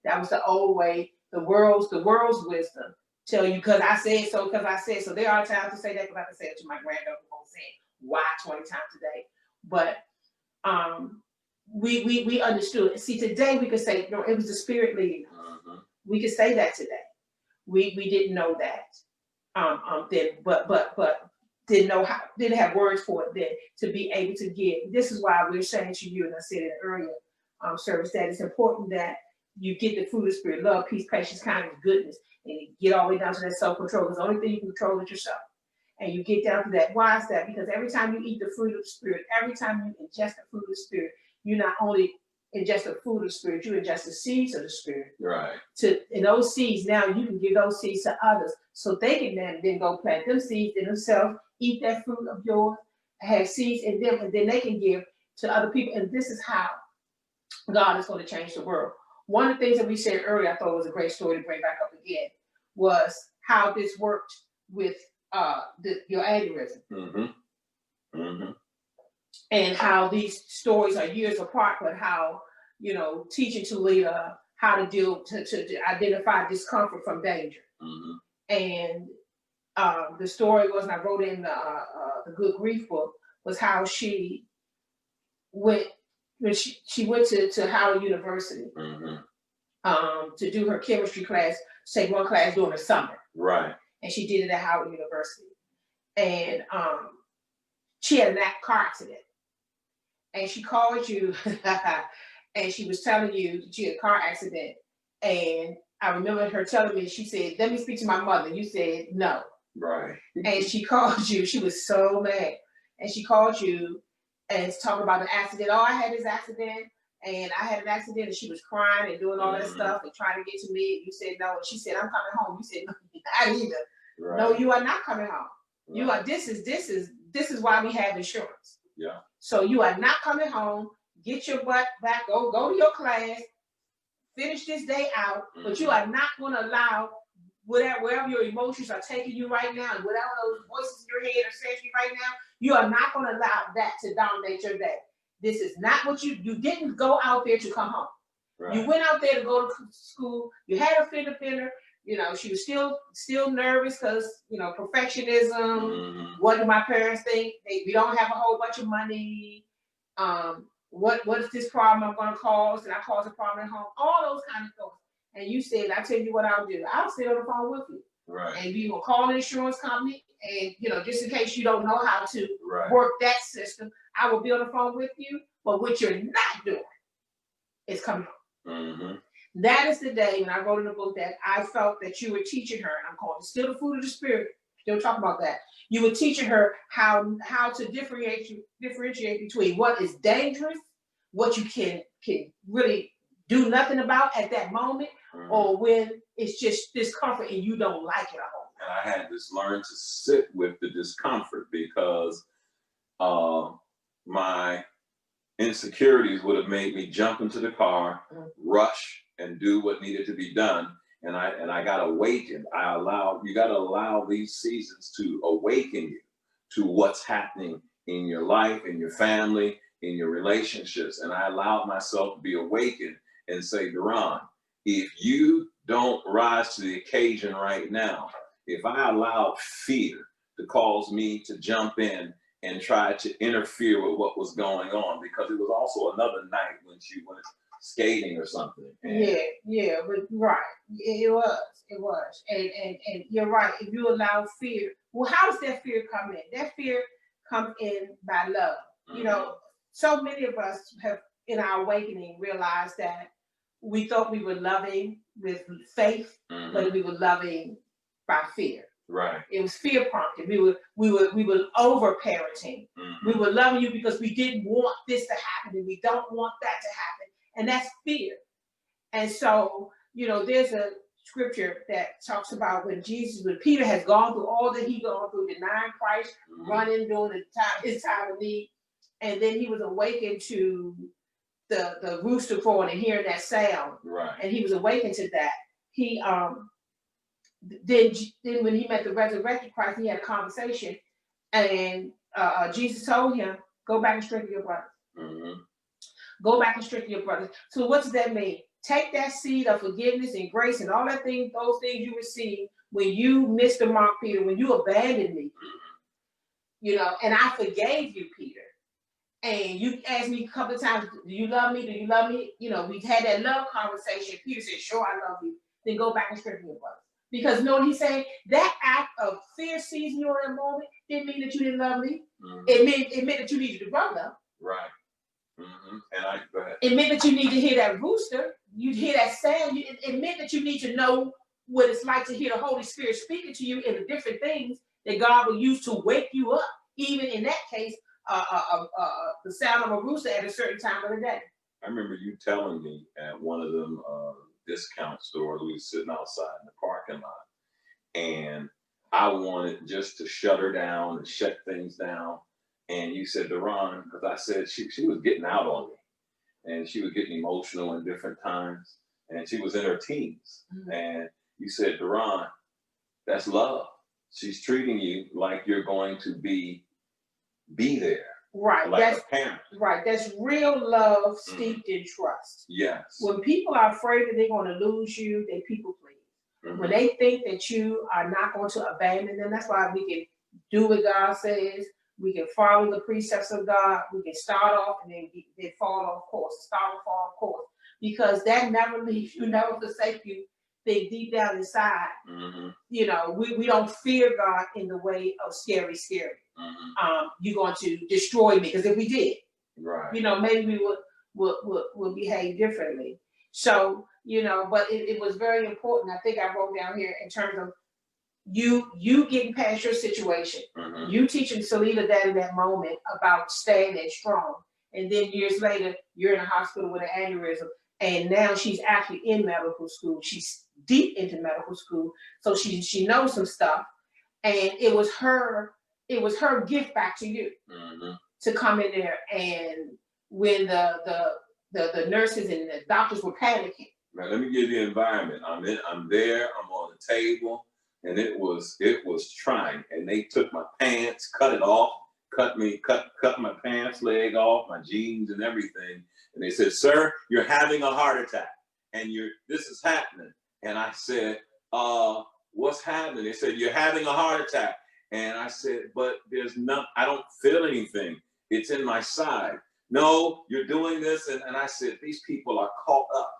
That was the old way. The world's wisdom tell you, because I said so, because I said so. There are times to say that, because I can say it to my granddaughter who won't say why 20 times a day. But we understood. See, today we could say, no, it was the Spirit leading us. We could say that today. We didn't know that then, but didn't know how, didn't have words for it then to be able to give. This is why we're saying to you, and I said in the earlier service, that it's important that you get the fruit of the Spirit: love, peace, patience, kindness, goodness, and you get all the way down to that self-control. Because the only thing you can control is yourself. And you get down to that. Why is that? Because every time you eat the fruit of the Spirit, every time you ingest the fruit of the Spirit, you not only ingest the food of the Spirit, you ingest the seeds of the Spirit. Right. And those seeds, now you can give those seeds to others, so they can then go plant them seeds in themselves, eat that fruit of yours, have seeds in them, and then they can give to other people. And this is how God is going to change the world. One of the things that we said earlier, I thought was a great story to bring back up again, was how this worked with your aneurysm. And how these stories are years apart, but how, teaching Talita how to deal, to identify discomfort from danger. And the story was, and I wrote in the Good Grief book, was how she went, when she went to Howard University to do her chemistry class, take one class during the summer. Right. And she did it at Howard University. And she had a car accident. And she called you and she was telling you that she had a car accident. And I remember her telling me, she said, let me speak to my mother. You said no. Right. And she called you. She was so mad. And she called you and talking about the accident. Oh, I had this accident, and I had an accident, and she was crying and doing all that stuff and trying to get to me. And you said no. And she said, I'm coming home. You said, no, not either. Right. No, you are not coming home. Right. You are, this is why we have insurance. Yeah. So you are not coming home. Get your butt back. Go to your class. Finish this day out. But you are not going to allow wherever your emotions are taking you right now, and whatever those voices in your head are saying to you right now, you are not going to allow that to dominate your day. This is not what you didn't go out there to come home. Right. You went out there to go to school. You had a fender. She was still nervous because, perfectionism. What do my parents think? We don't have a whole bunch of money. What is this problem I'm going to cause? Did I cause a problem at home? All those kind of thoughts. And you said, I tell you what I'll do. I'll sit on the phone with you. Right. And we will call an insurance company. And, just in case you don't know how to work that system, I will be on the phone with you. But what you're not doing is coming home. That is the day when I wrote in the book that I felt that you were teaching her, and I'm calling it still the fruit of the Spirit. Still talk about that. You were teaching her how to differentiate between what is dangerous, what you can really do nothing about at that moment, or when it's just discomfort and you don't like it at all. And I had to learn to sit with the discomfort, because my insecurities would have made me jump into the car, rush, and do what needed to be done and I got awakened. You got to allow these seasons to awaken you to what's happening in your life, in your family, in your relationships. And I allowed myself to be awakened and say, Deron, if you don't rise to the occasion right now, if I allowed fear to cause me to jump in and try to interfere with what was going on, because it was also another night when she went skating or something. But right. It was. And you're right. If you allow fear, well, how does that fear come in? That fear comes in by love. Mm-hmm. You know, so many of us have in our awakening realized that we thought we were loving with faith, mm-hmm. but we were loving by fear. Right. It was fear prompted. We were over parenting. Mm-hmm. We were loving you because we didn't want this to happen and we don't want that to happen. And that's fear. And so, you know, there's a scripture that talks about when Peter has gone through all that he gone through, denying Christ, mm-hmm. running during his time of need, and then he was awakened to the rooster crowing and hearing that sound. Right. And he was awakened to that. He then when he met the resurrected Christ, he had a conversation, and Jesus told him, "Go back and strengthen your brothers." Mm-hmm. Go back and strengthen your brothers. So what does that mean? Take that seed of forgiveness and grace and all that thing, those things you received when you missed the mark, Peter, when you abandoned me, you know, and I forgave you, Peter. And you asked me a couple of times, do you love me? Do you love me? You know, we've had that love conversation. Peter said, sure, I love you. Then go back and strengthen your brothers. Because you know what he's saying? That act of fear seizing you in that moment didn't mean that you didn't love me. Mm-hmm. It meant that you needed to grow up. Right. Mm-hmm. And go ahead. It meant that you need to hear that rooster. You hear that sound. It meant that you need to know what it's like to hear the Holy Spirit speaking to you in the different things that God will use to wake you up. Even in that case, the sound of a rooster at a certain time of the day. I remember you telling me at one of them discount stores, we were sitting outside in the parking lot, and I wanted just to shut her down and shut things down. And you said, Deron, because I said she was getting out on me, and she was getting emotional in different times, and she was in her teens. Mm-hmm. And you said, Deron, that's love. She's treating you like you're going to be there. Right. Like that's a parent. Right. That's real love steeped in trust. Yes. When people are afraid that they're going to lose you, they people please. Mm-hmm. When they think that you are not going to abandon them, that's why we can do what God says. We can follow the precepts of God. We can start off and then fall off course. Start and fall off course. Because that never leaves you, never forsake you. Think deep down inside, mm-hmm. You know, we don't fear God in the way of scary. Mm-hmm. You're going to destroy me, because if we did, right, you know, maybe we would behave differently. So, you know, but it was very important. I think I wrote down here in terms of you getting past your situation, mm-hmm. you teaching Salita that in that moment about staying there strong, and then years later you're in a hospital with an aneurysm, and now she's actually in medical school. She's deep into medical school, so she knows some stuff, and it was her gift back to you, mm-hmm. to come in there. And when the nurses and the doctors were panicking. Now let me give you the environment. I'm there. I'm on the table, and it was trying. And they took my pants, cut it off, cut my pants leg off, my jeans and everything. And they said, "Sir, you're having a heart attack, and this is happening." And I said, "What's happening?" They said, "You're having a heart attack." And I said, "But I don't feel anything. It's in my side." "No, you're doing this." And I said, "These people are caught up."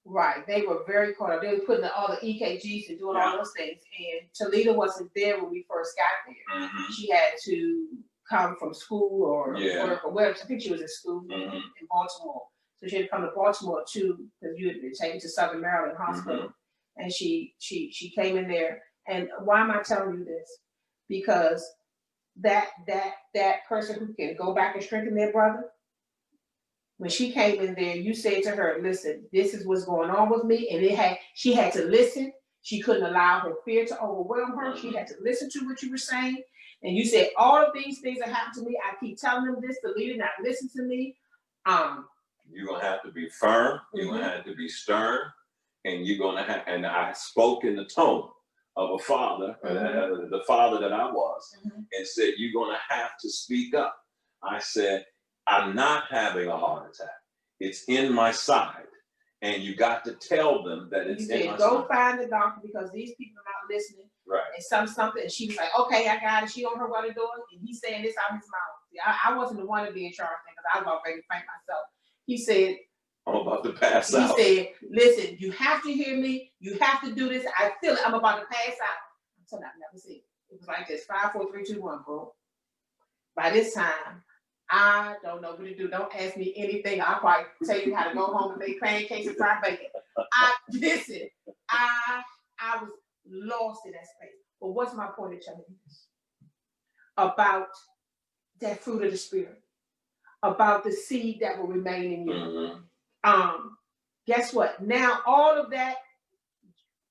Right. They were very caught up. They were putting all the EKGs and doing all those things. And Talita wasn't there when we first got there. Mm-hmm. She had to come from school or work or whatever. I think she was in school, mm-hmm. in Baltimore. So she had to come to Baltimore too, because you had been taken to Southern Maryland Hospital. Mm-hmm. And she came in there. And why am I telling you this? Because that person who can go back and strengthen their brother, when she came in there, you said to her, "Listen, this is what's going on with me," and she had to listen. She couldn't allow her fear to overwhelm her. She had to listen to what you were saying. And you said, "All of these things that happened to me, I keep telling them this, the leader not listen to me." You're gonna have to be firm. You're mm-hmm. gonna have to be stern, and you're going to have, and I spoke in the tone of a father, the father that I was, and said, you're going to have to speak up. I said, I'm not having a heart attack. It's in my side. And you got to tell them that it's in my side. Go find the doctor because these people are not listening. Right. And something. And she was like, okay, I got it. She on her way to do it. And he's saying this out his mouth. See, I wasn't the one to be in charge because I was about ready to fight myself. He said, I'm about to pass out. He said, listen, you have to hear me. You have to do this. I feel it. I'm about to pass out. Until I've never seen it. It was like this 5, 4, 3, 2, 1, bro. By this time, I don't know what to do. Don't ask me anything. I'll probably tell you how to go home and make pancakes and fried bacon. Listen, I was lost in that space. But what's my point of telling you this? About that fruit of the spirit. About the seed that will remain in you. Guess what? Now all of that,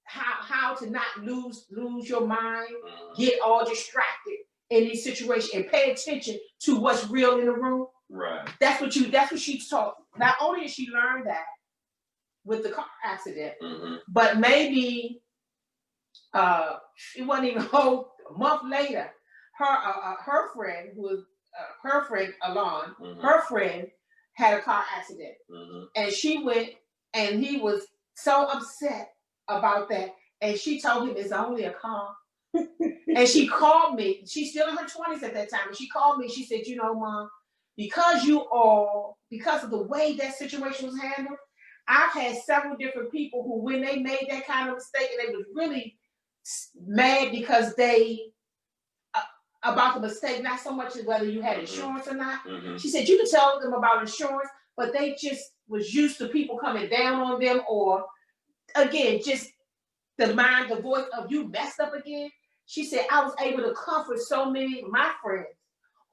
how to not lose your mind, get all distracted in these situations and pay attention to what's real in the room. Right. That's what she taught. Not only did she learn that with the car accident, but maybe it wasn't even a month later, her friend, who was her friend Alon, her friend had a car accident. And she went, and he was so upset about that. And she told him it's only a car. And she called me. She's still in her 20s at that time. And she called me. She said, you know, Mom, because of the way that situation was handled, I've had several different people who, when they made that kind of mistake, and they was really mad because they, about the mistake, not so much as whether you had insurance or not. She said, you could tell them about insurance, but they just was used to people coming down on them, or again, just the voice of you messed up again. She said, I was able to comfort so many of my friends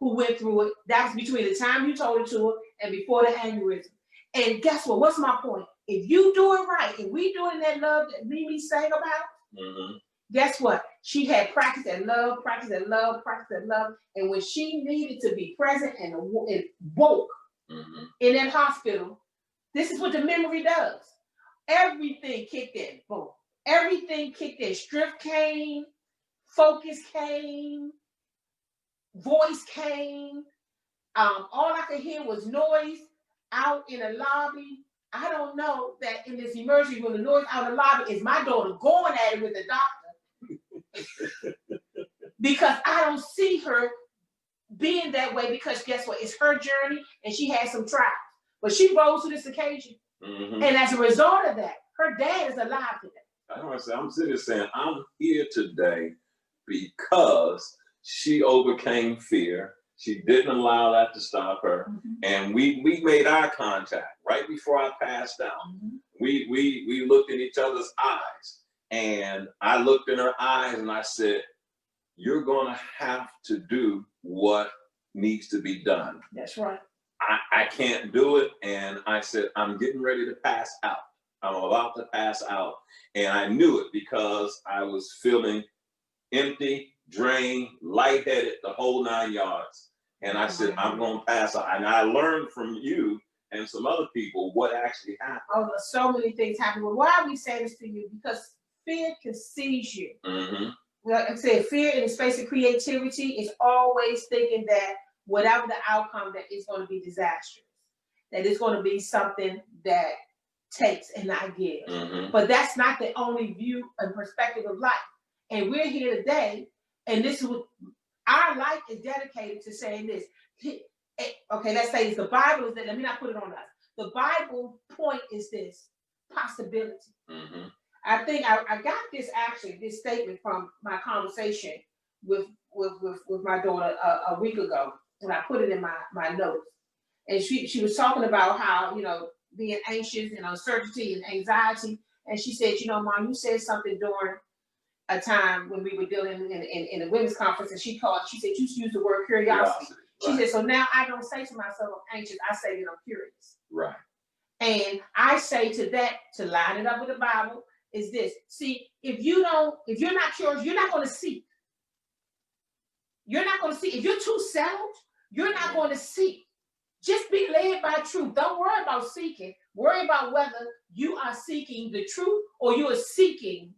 who went through it. That was between the time you told it to her and before the aneurysm. And guess what? What's my point? If you do it right, and we do it in that love that Mimi sang about, guess what? She had practice and love, practice and love, practice and love. And when she needed to be present and woke in that hospital, this is what the memory does. Everything kicked in. Boom. Everything kicked in. Strength came. Focus came, voice came. All I could hear was noise out in the lobby. I don't know that in this emergency room, the noise out in the lobby is my daughter going at it with the doctor. Because I don't see her being that way, because guess what? It's her journey and she had some trials. But she rose to this occasion. And as a result of that, her dad is alive today. I don't want to say, I'm sitting saying, I'm here today because she overcame fear. She didn't allow that to stop her. And we made eye contact right before I passed out. We looked in each other's eyes, and I looked in her eyes and I said, you're going to have to do what needs to be done. That's right. I can't do it. And I said, I'm getting ready to pass out. I'm about to pass out. And I knew it because I was feeling empty, drained, lightheaded, the whole 9 yards. And I said, I'm going to pass out. And I learned from you and some other people what actually happened. Oh, so many things happen. Well, why are we saying this to you? Because fear can seize you. Like I said, fear in the space of creativity is always thinking that whatever the outcome, that is going to be disastrous, that it's going to be something that takes and not gives. But that's not the only view and perspective of life. And we're here today, and this is what our life is dedicated to, saying this. Okay, let's say the Bible is that. Let me not put it on us. The Bible point is this: possibility. I think I got this statement from my conversation with my daughter a week ago, and I put it in my notes. And she was talking about how, you know, being anxious and uncertainty and anxiety. And she said, you know, Mom, you said something during a time when we were dealing in a women's conference, and she said, you used the word curiosity. She said, so now I don't say to myself, I'm anxious, I say that I'm curious. Right. And I say to that, to line it up with the Bible, is this. See, if you're not curious, you're not going to seek. You're not going to seek. If you're too settled, you're not going to seek. Just be led by truth. Don't worry about seeking. Worry about whether you are seeking the truth or you are seeking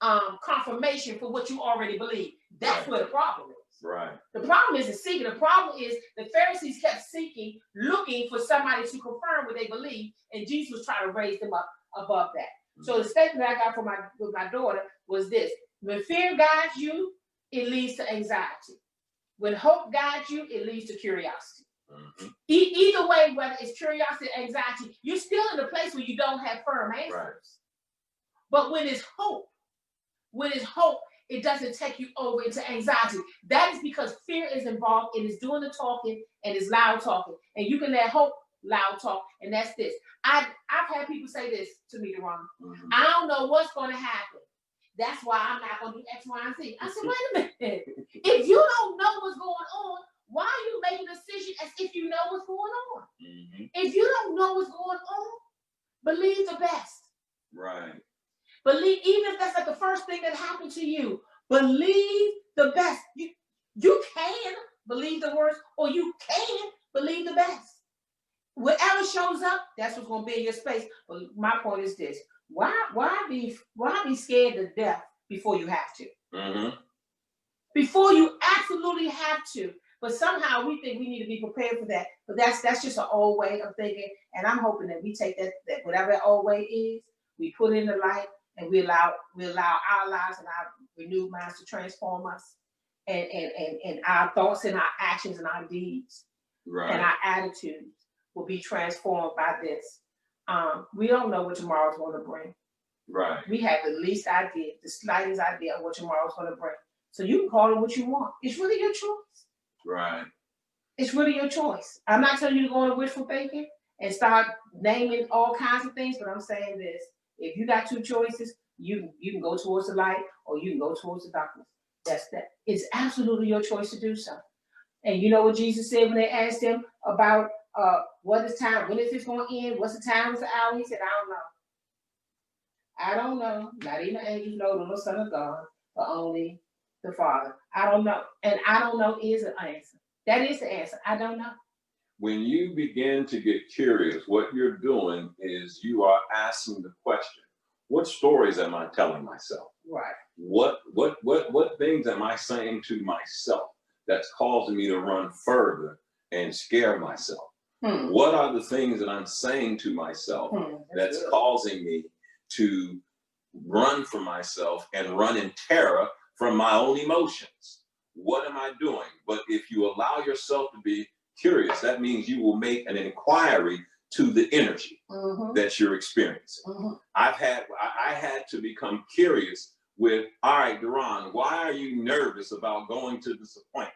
confirmation for what you already believe. That's where the problem is. Right. The problem isn't seeking. The problem is the Pharisees kept seeking, looking for somebody to confirm what they believe, and Jesus was trying to raise them up above that. Mm-hmm. So the statement I got with my daughter was this: when fear guides you, it leads to anxiety. When hope guides you, it leads to curiosity. Mm-hmm. Either way, whether it's curiosity or anxiety, you're still in a place where you don't have firm answers. Right. But when it's hope, it doesn't take you over into anxiety. That is because fear is involved and it's doing the talking and it's loud talking. And you can let hope loud talk, and that's this. I've had people say this to me, Deron. Mm-hmm. I don't know what's going to happen. That's why I'm not going to do X, Y, and Z. I said, wait a minute. If you don't know what's going on, why are you making a decision as if you know what's going on? Mm-hmm. If you don't know what's going on, believe the best. Right. Believe, even if that's like the first thing that happened to you, believe the best. You can believe the worst, or you can believe the best. Whatever shows up, that's what's going to be in your space. But my point is this: why be scared to death before you have to? Mm-hmm. Before you absolutely have to. But somehow we think we need to be prepared for that. But that's just an old way of thinking. And I'm hoping that we take that whatever that old way is, we put it in the light, and we allow our lives and our renewed minds to transform us, and our thoughts and our actions and our deeds, right, and our attitudes will be transformed by this. We don't know what tomorrow's going to bring. Right. We have the least idea, the slightest idea of what tomorrow's going to bring. So you can call it what you want. It's really your choice. Right. It's really your choice. I'm not telling you to go into wishful thinking and start naming all kinds of things, but I'm saying this: if you got two choices, you can go towards the light or you can go towards the darkness. That's that. It's absolutely your choice to do so. And you know what Jesus said when they asked him about what is time, when is this going to end, what's the time, what's the hour? He said, I don't know. Not even the angels know, nor the Son of God, but only the Father. I don't know. And I don't know is an answer. That is the answer. I don't know. When you begin to get curious, what you're doing is you are asking the question, what stories am I telling myself? Right. What things am I saying to myself that's causing me to run further and scare myself? What are the things that I'm saying to myself that's causing me to run for myself and run in terror from my own emotions? What am I doing? But if you allow yourself to be curious, that means you will make an inquiry to the energy that you're experiencing. I had to become curious with, all right, Deron, why are you nervous about going to this appointment?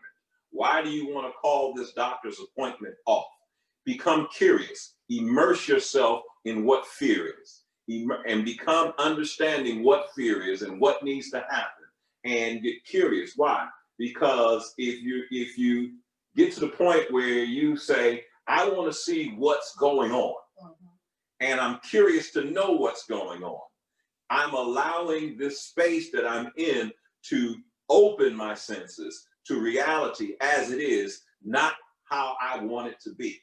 Why do you want to call this doctor's appointment off? Become curious. Immerse yourself in what fear is. And become understanding what fear is and what needs to happen. And get curious. Why? Because if you get to the point where you say, I want to see what's going on, and I'm curious to know what's going on, I'm allowing this space that I'm in to open my senses to reality as it is, not how I want it to be.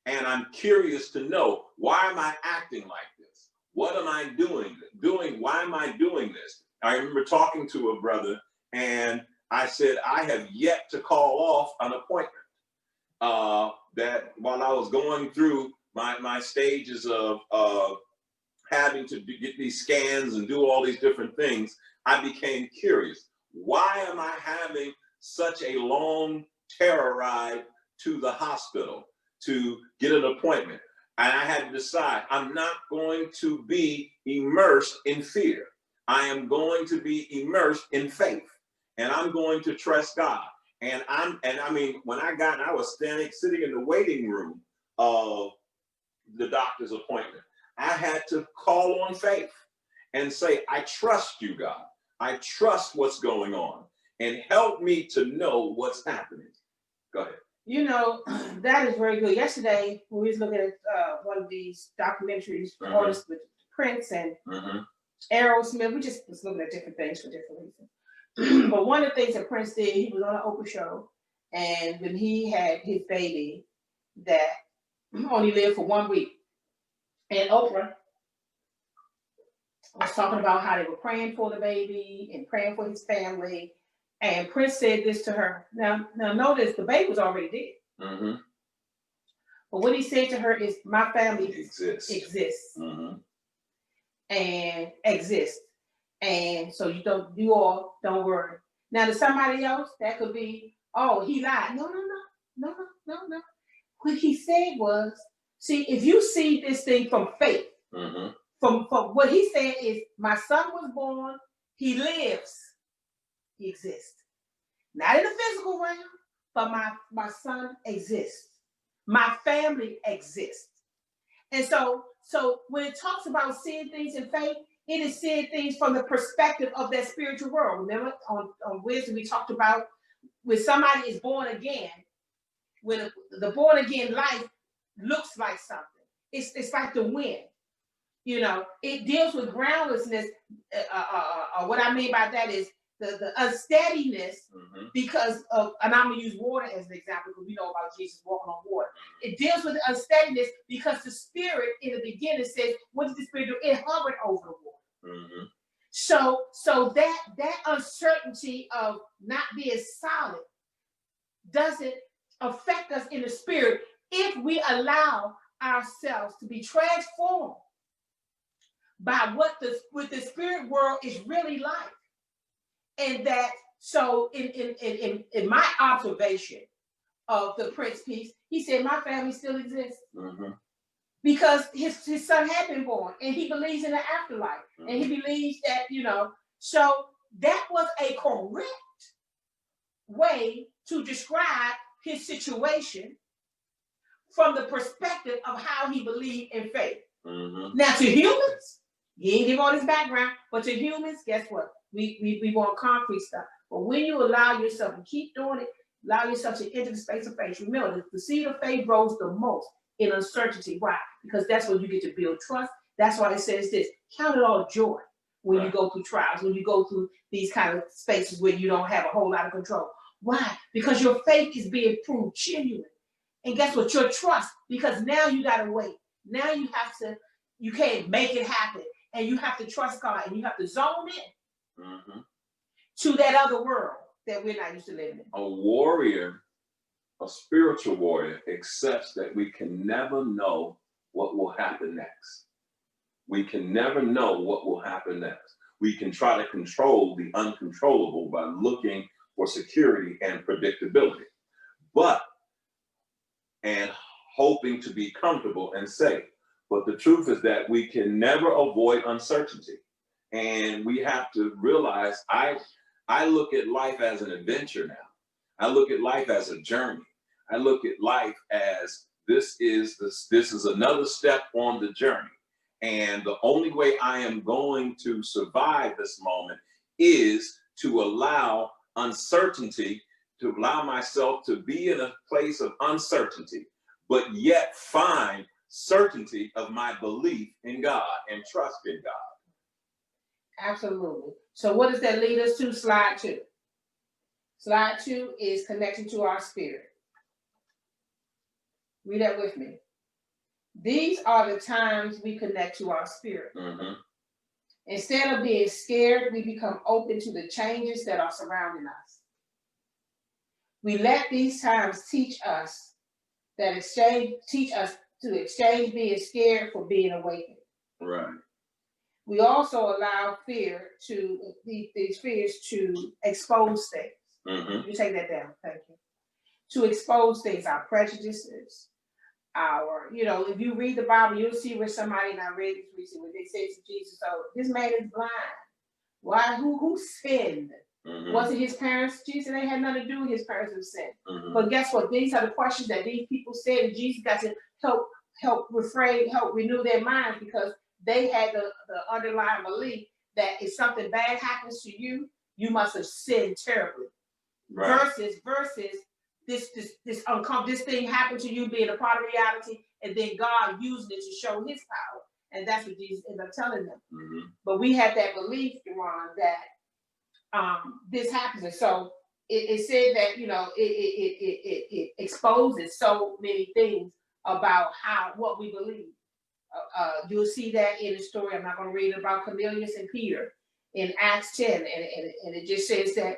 And I'm curious to know, why am I acting like this? What am I doing? Why am I doing this? I remember talking to a brother, and I said, I have yet to call off an appointment. That while I was going through my stages of having to get these scans and do all these different things, I became curious. Why am I having such a long terror ride to the hospital to get an appointment? And I had to decide, I'm not going to be immersed in fear. I am going to be immersed in faith, and I'm going to trust God. And I mean, when I was sitting in the waiting room of the doctor's appointment, I had to call on faith and say, I trust you, God. I trust what's going on, and help me to know what's happening. Go ahead. You know, that is very good. Yesterday, we was looking at one of these documentaries with Prince and Aerosmith. We just was looking at different things for different reasons. But one of the things that Prince did, he was on an Oprah show, and when he had his baby that only lived for 1 week, And Oprah was talking about how they were praying for the baby and praying for his family. And Prince said this to her. Now notice the baby was already dead. Mm-hmm. But what he said to her is, my family exists. Mm-hmm. And exists. And so you all don't worry. Now to somebody else, that could be, oh, he lied. No. What he said was, see, if you see this thing from faith, mm-hmm. from what he said is, my son was born, he lives, he exists. Not in the physical realm, but my son exists. My family exists. And so when it talks about seeing things in faith, it is seeing things from the perspective of that spiritual world. Remember on wisdom, we talked about when somebody is born again, when the born again life looks like something. It's like the wind. You know, it deals with groundlessness. What I mean by that is the unsteadiness, mm-hmm. because of, and I'm gonna use water as an example because we know about Jesus walking on water. It deals with the unsteadiness because the Spirit in the beginning says, what did the Spirit do? It hovered over the water. Mm-hmm. So that uncertainty of not being solid doesn't affect us in the spirit if we allow ourselves to be transformed by what the spirit world is really like. And that, so in my observation of the Prince piece, he said, my family still exists. Mm-hmm. Because his son had been born, and he believes in the afterlife, mm-hmm. and he believes that, so that was a correct way to describe his situation from the perspective of how he believed in faith. Mm-hmm. Now, to humans, he didn't give all his background, but to humans, guess what? We want concrete stuff. But when you allow yourself to keep doing it, allow yourself to enter the space of faith, remember, the seed of faith grows the most in uncertainty. Why? Because that's when you get to build trust. That's why it says this: count it all joy when you go through trials, when you go through these kind of spaces where you don't have a whole lot of control. Why? Because your faith is being proved genuine. And guess what? Your trust, because now you got to wait. Now you can't make it happen. And you have to trust God, and you have to zone in, mm-hmm. to that other world that we're not used to living in. A warrior, a spiritual warrior, accepts that we can never know what will happen next. We can never know what will happen next. We can try to control the uncontrollable by looking for security and predictability, and hoping to be comfortable and safe. But the truth is that we can never avoid uncertainty. And we have to realize, I look at life as an adventure now. I look at life as a journey. I look at life as this is another step on the journey. And the only way I am going to survive this moment is to allow uncertainty, to allow myself to be in a place of uncertainty, but yet find certainty of my belief in God and trust in God. Absolutely. So what does that lead us to? Slide 2. Slide 2 is connection to our spirit. Read that with me. These are the times we connect to our spirit. Mm-hmm. Instead of being scared, we become open to the changes that are surrounding us. We let these times teach us to exchange being scared for being awakened. Right. We also allow these fears to expose things. Mm-hmm. You take that down, thank you. To expose things, our prejudices, if you read the Bible, you'll see where somebody, and I read this recently, they said to Jesus, "Oh, this man is blind. Why? Who sinned? Mm-hmm. Was it his parents?" Jesus, they had nothing to do with his parents who sinned. Mm-hmm. But guess what? These are the questions that these people said, and Jesus got to help renew their minds, because they had the underlying belief that if something bad happens to you, you must have sinned terribly. Right. Versus this thing happened to you being a part of reality, and then God using it to show his power. And that's what Jesus ended up telling them. Mm-hmm. But we have that belief, Deron, that this happens. And so it said that, it exposes so many things about what we believe. You'll see that in the story. I'm not going to read about Cornelius and Peter in Acts 10, and it just says that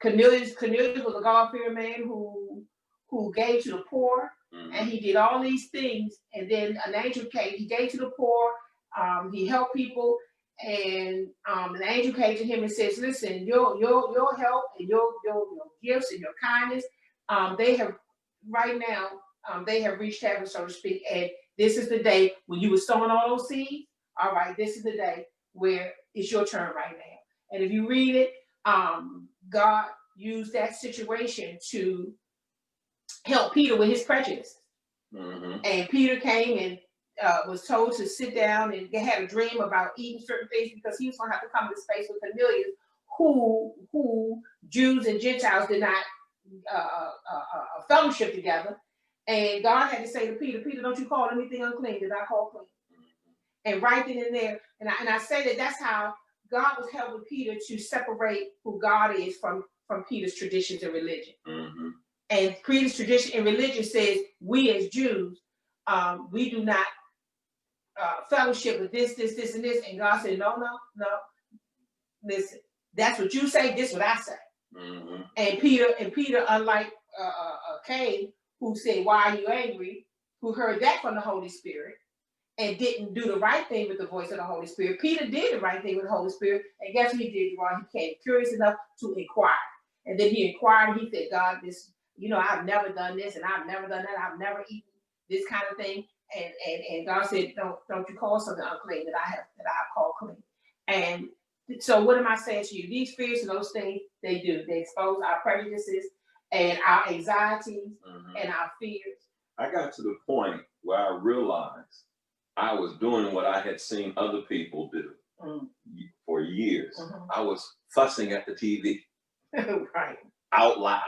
Cornelius was a God-fearing man who gave to the poor, and he did all these things. And then an angel came. He gave to the poor. He helped people, and an angel came to him and says, "Listen, your help and your gifts and your kindness, they have right now they have reached heaven, so to speak. And this is the day when you were sowing all those seeds. All right, this is the day where it's your turn right now." And if you read it, God used that situation to help Peter with his prejudice. And Peter came and was told to sit down, and they had a dream about eating certain things because he was going to have to come to space with Cornelius, who Jews and Gentiles did not fellowship together. And God had to say to Peter, "Peter, don't you call anything unclean that I call clean." And right then and there, and I say that's how God was helping Peter to separate who God is from Peter's traditions and religion. And Peter's tradition and religion says we as Jews, we do not fellowship with this, and this. And God said, no. Listen, that's what you say. This is what I say. And Peter, unlike Cain, who said, "Why are you angry?" who heard that from the Holy Spirit and didn't do the right thing with the voice of the Holy Spirit. Peter did the right thing with the Holy Spirit, and guess what he did, Deron? He came curious enough to inquire. And then he inquired, and he said, "God, this, I've never done this, and I've never done that. I've never eaten this kind of thing." And God said, don't you call something unclean that I call clean. And so what am I saying to you? These fears and those things, they do. They expose our prejudices and our anxieties and our fears. I got to the point where I realized I was doing what I had seen other people do for years. I was fussing at the TV right, out loud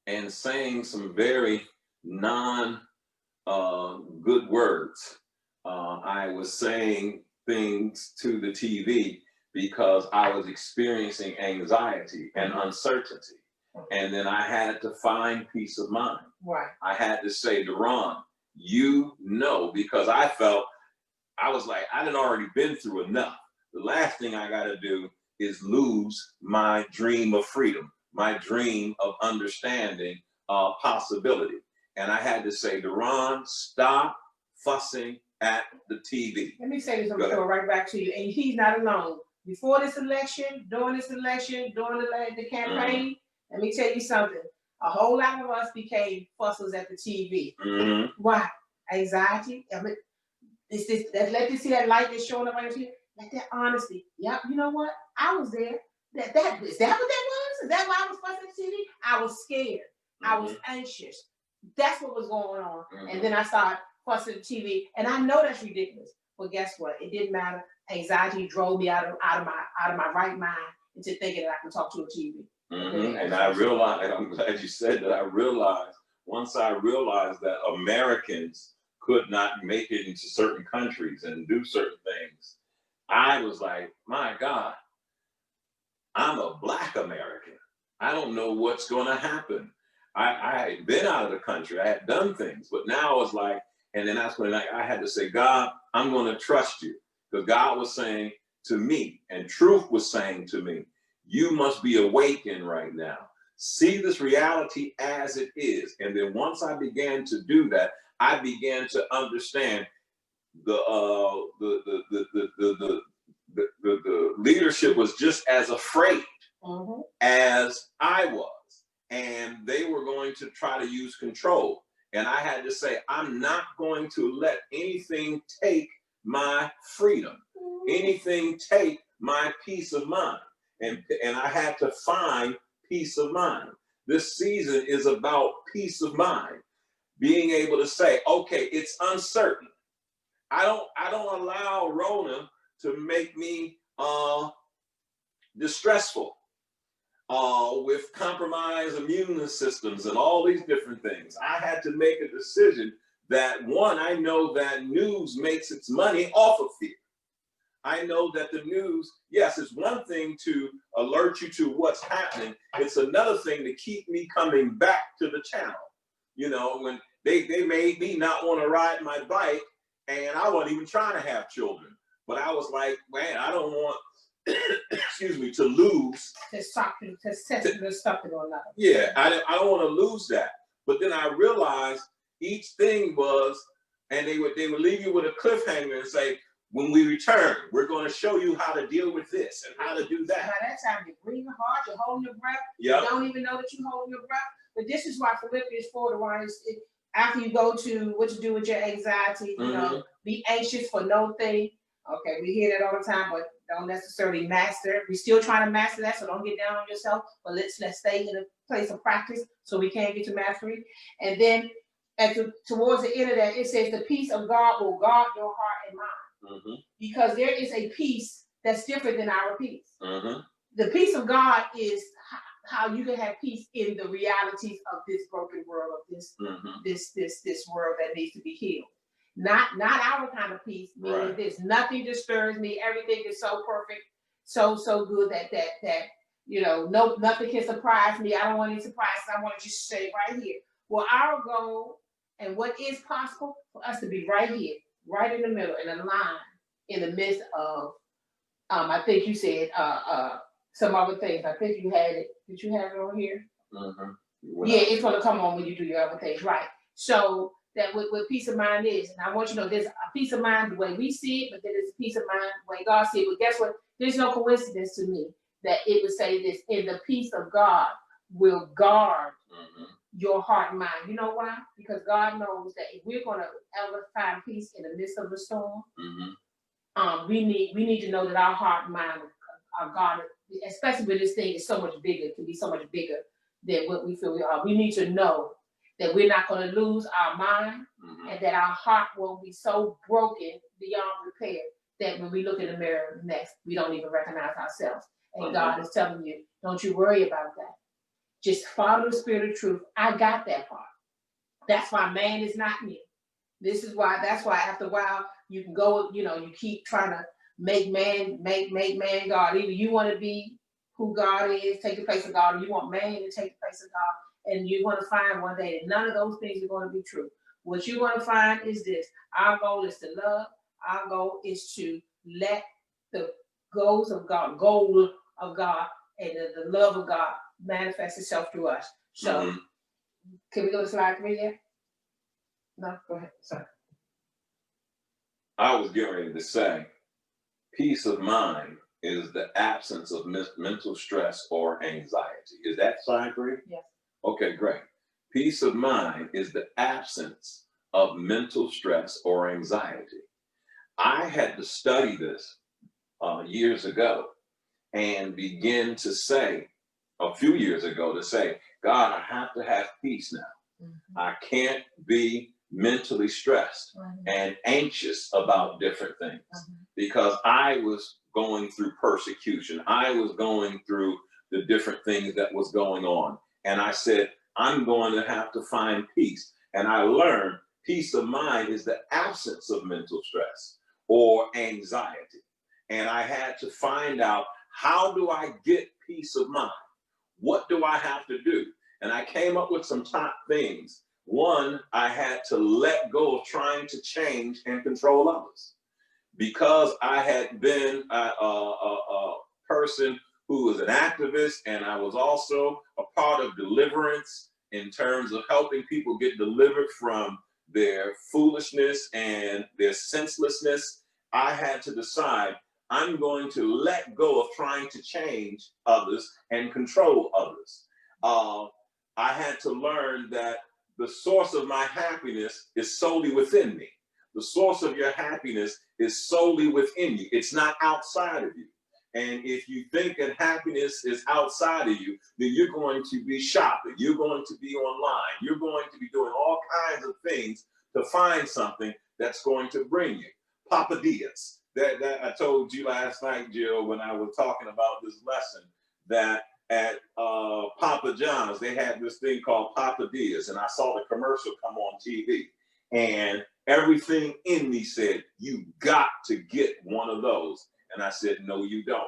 and saying some very good words. I was saying things to the TV because I was experiencing anxiety and uncertainty. And then I had to find peace of mind. Right. I had to say, Deron, because I felt, I was like, I done already been through enough. The last thing I got to do is lose my dream of freedom, my dream of understanding possibility. And I had to say, Deron, stop fussing at the TV. Let me say this, I'm going to throw it right back to you. And he's not alone. Before this election, during the campaign, let me tell you something. A whole lot of us became fussers at the TV. Why? Anxiety. I mean, let you see that light that's showing up on your TV. Like that honesty. Yep. You know what? I was there. Is that what that was? Is that why I was fussing at the TV? I was scared. I was anxious. That's what was going on. And then I started fussing at the TV. And I know that's ridiculous. But guess what? It didn't matter. Anxiety drove me out of my right mind into thinking that I could talk to a TV. And I realized, and I'm glad you said that, once I realized that Americans could not make it into certain countries and do certain things, I was like, my God, I'm a Black American. I don't know what's going to happen. I had been out of the country. I had done things, but now I was like, and then that's when I had to say, God, I'm going to trust you. Because God was saying to me, and truth was saying to me, you must be awakened right now. See this reality as it is. And then once I began to do that, I began to understand the leadership was just as afraid as I was. And they were going to try to use control. And I had to say, I'm not going to let anything take my freedom, anything take my peace of mind. And I had to find peace of mind. This season is about peace of mind. Being able to say, okay, it's uncertain. I don't allow Rona to make me distressful with compromised immune systems and all these different things. I had to make a decision that, one, I know that news makes its money off of fear. I know that the news, yes, it's one thing to alert you to what's happening. It's another thing to keep me coming back to the channel. You know, when they made me not want to ride my bike and I wasn't even trying to have children. But I was like, man, I don't want, excuse me, to lose. To something or another. Yeah, I don't want to lose that. But then I realized each thing was, and they would leave you with a cliffhanger and say, when we return, we're going to show you how to deal with this and how to do that. By that time, you're breathing hard, you're holding your breath. Yep. You don't even know that you're holding your breath. But this is why Philippians 4:1 is, after you go to what to do with your anxiety, you know, be anxious for no thing. Okay, we hear that all the time, but don't necessarily master. We're still trying to master that, so don't get down on yourself. But let's stay in a place of practice so we can get to mastery. And then towards the end of that, it says the peace of God will guard your heart and mind. Because there is a peace that's different than our peace. The peace of God is how you can have peace in the realities of this broken world, of this world that needs to be healed. Not our kind of peace, meaning this. Nothing disturbs me. Everything is so perfect, so good that you know, nothing can surprise me. I don't want any surprises. I want to just stay right here. Well, our goal and what is possible for us to be right here, right in the middle, in a line, in the midst of, I think you said some other things. I think you had it. Did you have it on here? Yeah, it's going to come on when you do your other things, right? So that what peace of mind is, and I want you to know there's a peace of mind the way we see it, but then there's a peace of mind the way God sees it. But guess what? There's no coincidence to me that it would say this: "In the peace of God will guard your heart and mind." You know why? Because God knows that if we're going to ever find peace in the midst of the storm, we need to know that our heart and mind are guarded, especially when this thing is so much bigger. It can be so much bigger than what we feel we are. We need to know that we're not going to lose our mind, and that our heart won't be so broken beyond repair that when we look in the mirror next, we don't even recognize ourselves. And God is telling you, don't you worry about that. Just follow the spirit of truth. I got that part. That's why man is not me. That's why after a while you can go, you know, you keep trying to make man God. Either you want to be who God is, take the place of God, or you want man to take the place of God. And you're going to find one day that none of those things are going to be true. What you're going to find is this: our goal is to love. Our goal is to let the goal of God, and the love of God manifest itself through us. So, can we go to slide 3 yet? No, go ahead. Sorry. I was getting ready to say, peace of mind is the absence of mental stress or anxiety. Is that slide 3? Yes. Okay, great. Peace of mind is the absence of mental stress or anxiety. I had to study this years ago and begin to say, a few years ago, to say, God, I have to have peace now. I can't be mentally stressed and anxious about different things because I was going through persecution. I was going through the different things that was going on. And I said, I'm going to have to find peace. And I learned peace of mind is the absence of mental stress or anxiety. And I had to find out, how do I get peace of mind? What do I have to do? And I came up with some top things. One, I had to let go of trying to change and control others. Because I had been a person who was an activist, and I was also a part of deliverance in terms of helping people get delivered from their foolishness and their senselessness. I had to decide, I'm going to let go of trying to change others and control others. I had to learn that the source of my happiness is solely within me. The source of your happiness is solely within you. It's not outside of you. And if you think that happiness is outside of you, then you're going to be shopping. You're going to be online. You're going to be doing all kinds of things to find something that's going to bring you. Papadillas. That I told you last night, Jill, when I was talking about this lesson, that at Papa John's, they had this thing called Papadillas, and I saw the commercial come on TV. And everything in me said, you got to get one of those. And I said, no, you don't.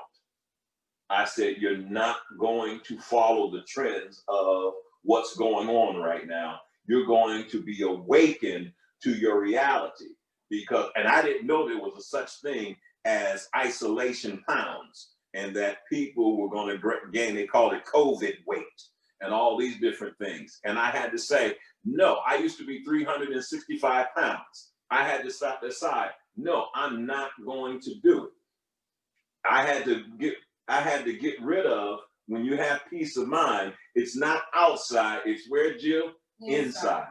I said, you're not going to follow the trends of what's going on right now. You're going to be awakened to your reality. because, and I didn't know there was a such thing as isolation pounds, and that people were going to gain, they called it COVID weight and all these different things. And I had to say, no, I used to be 365 pounds. I had to decide, no, I'm not going to do it. I had to get rid of, when you have peace of mind, it's not outside, it's where, Jill? Inside.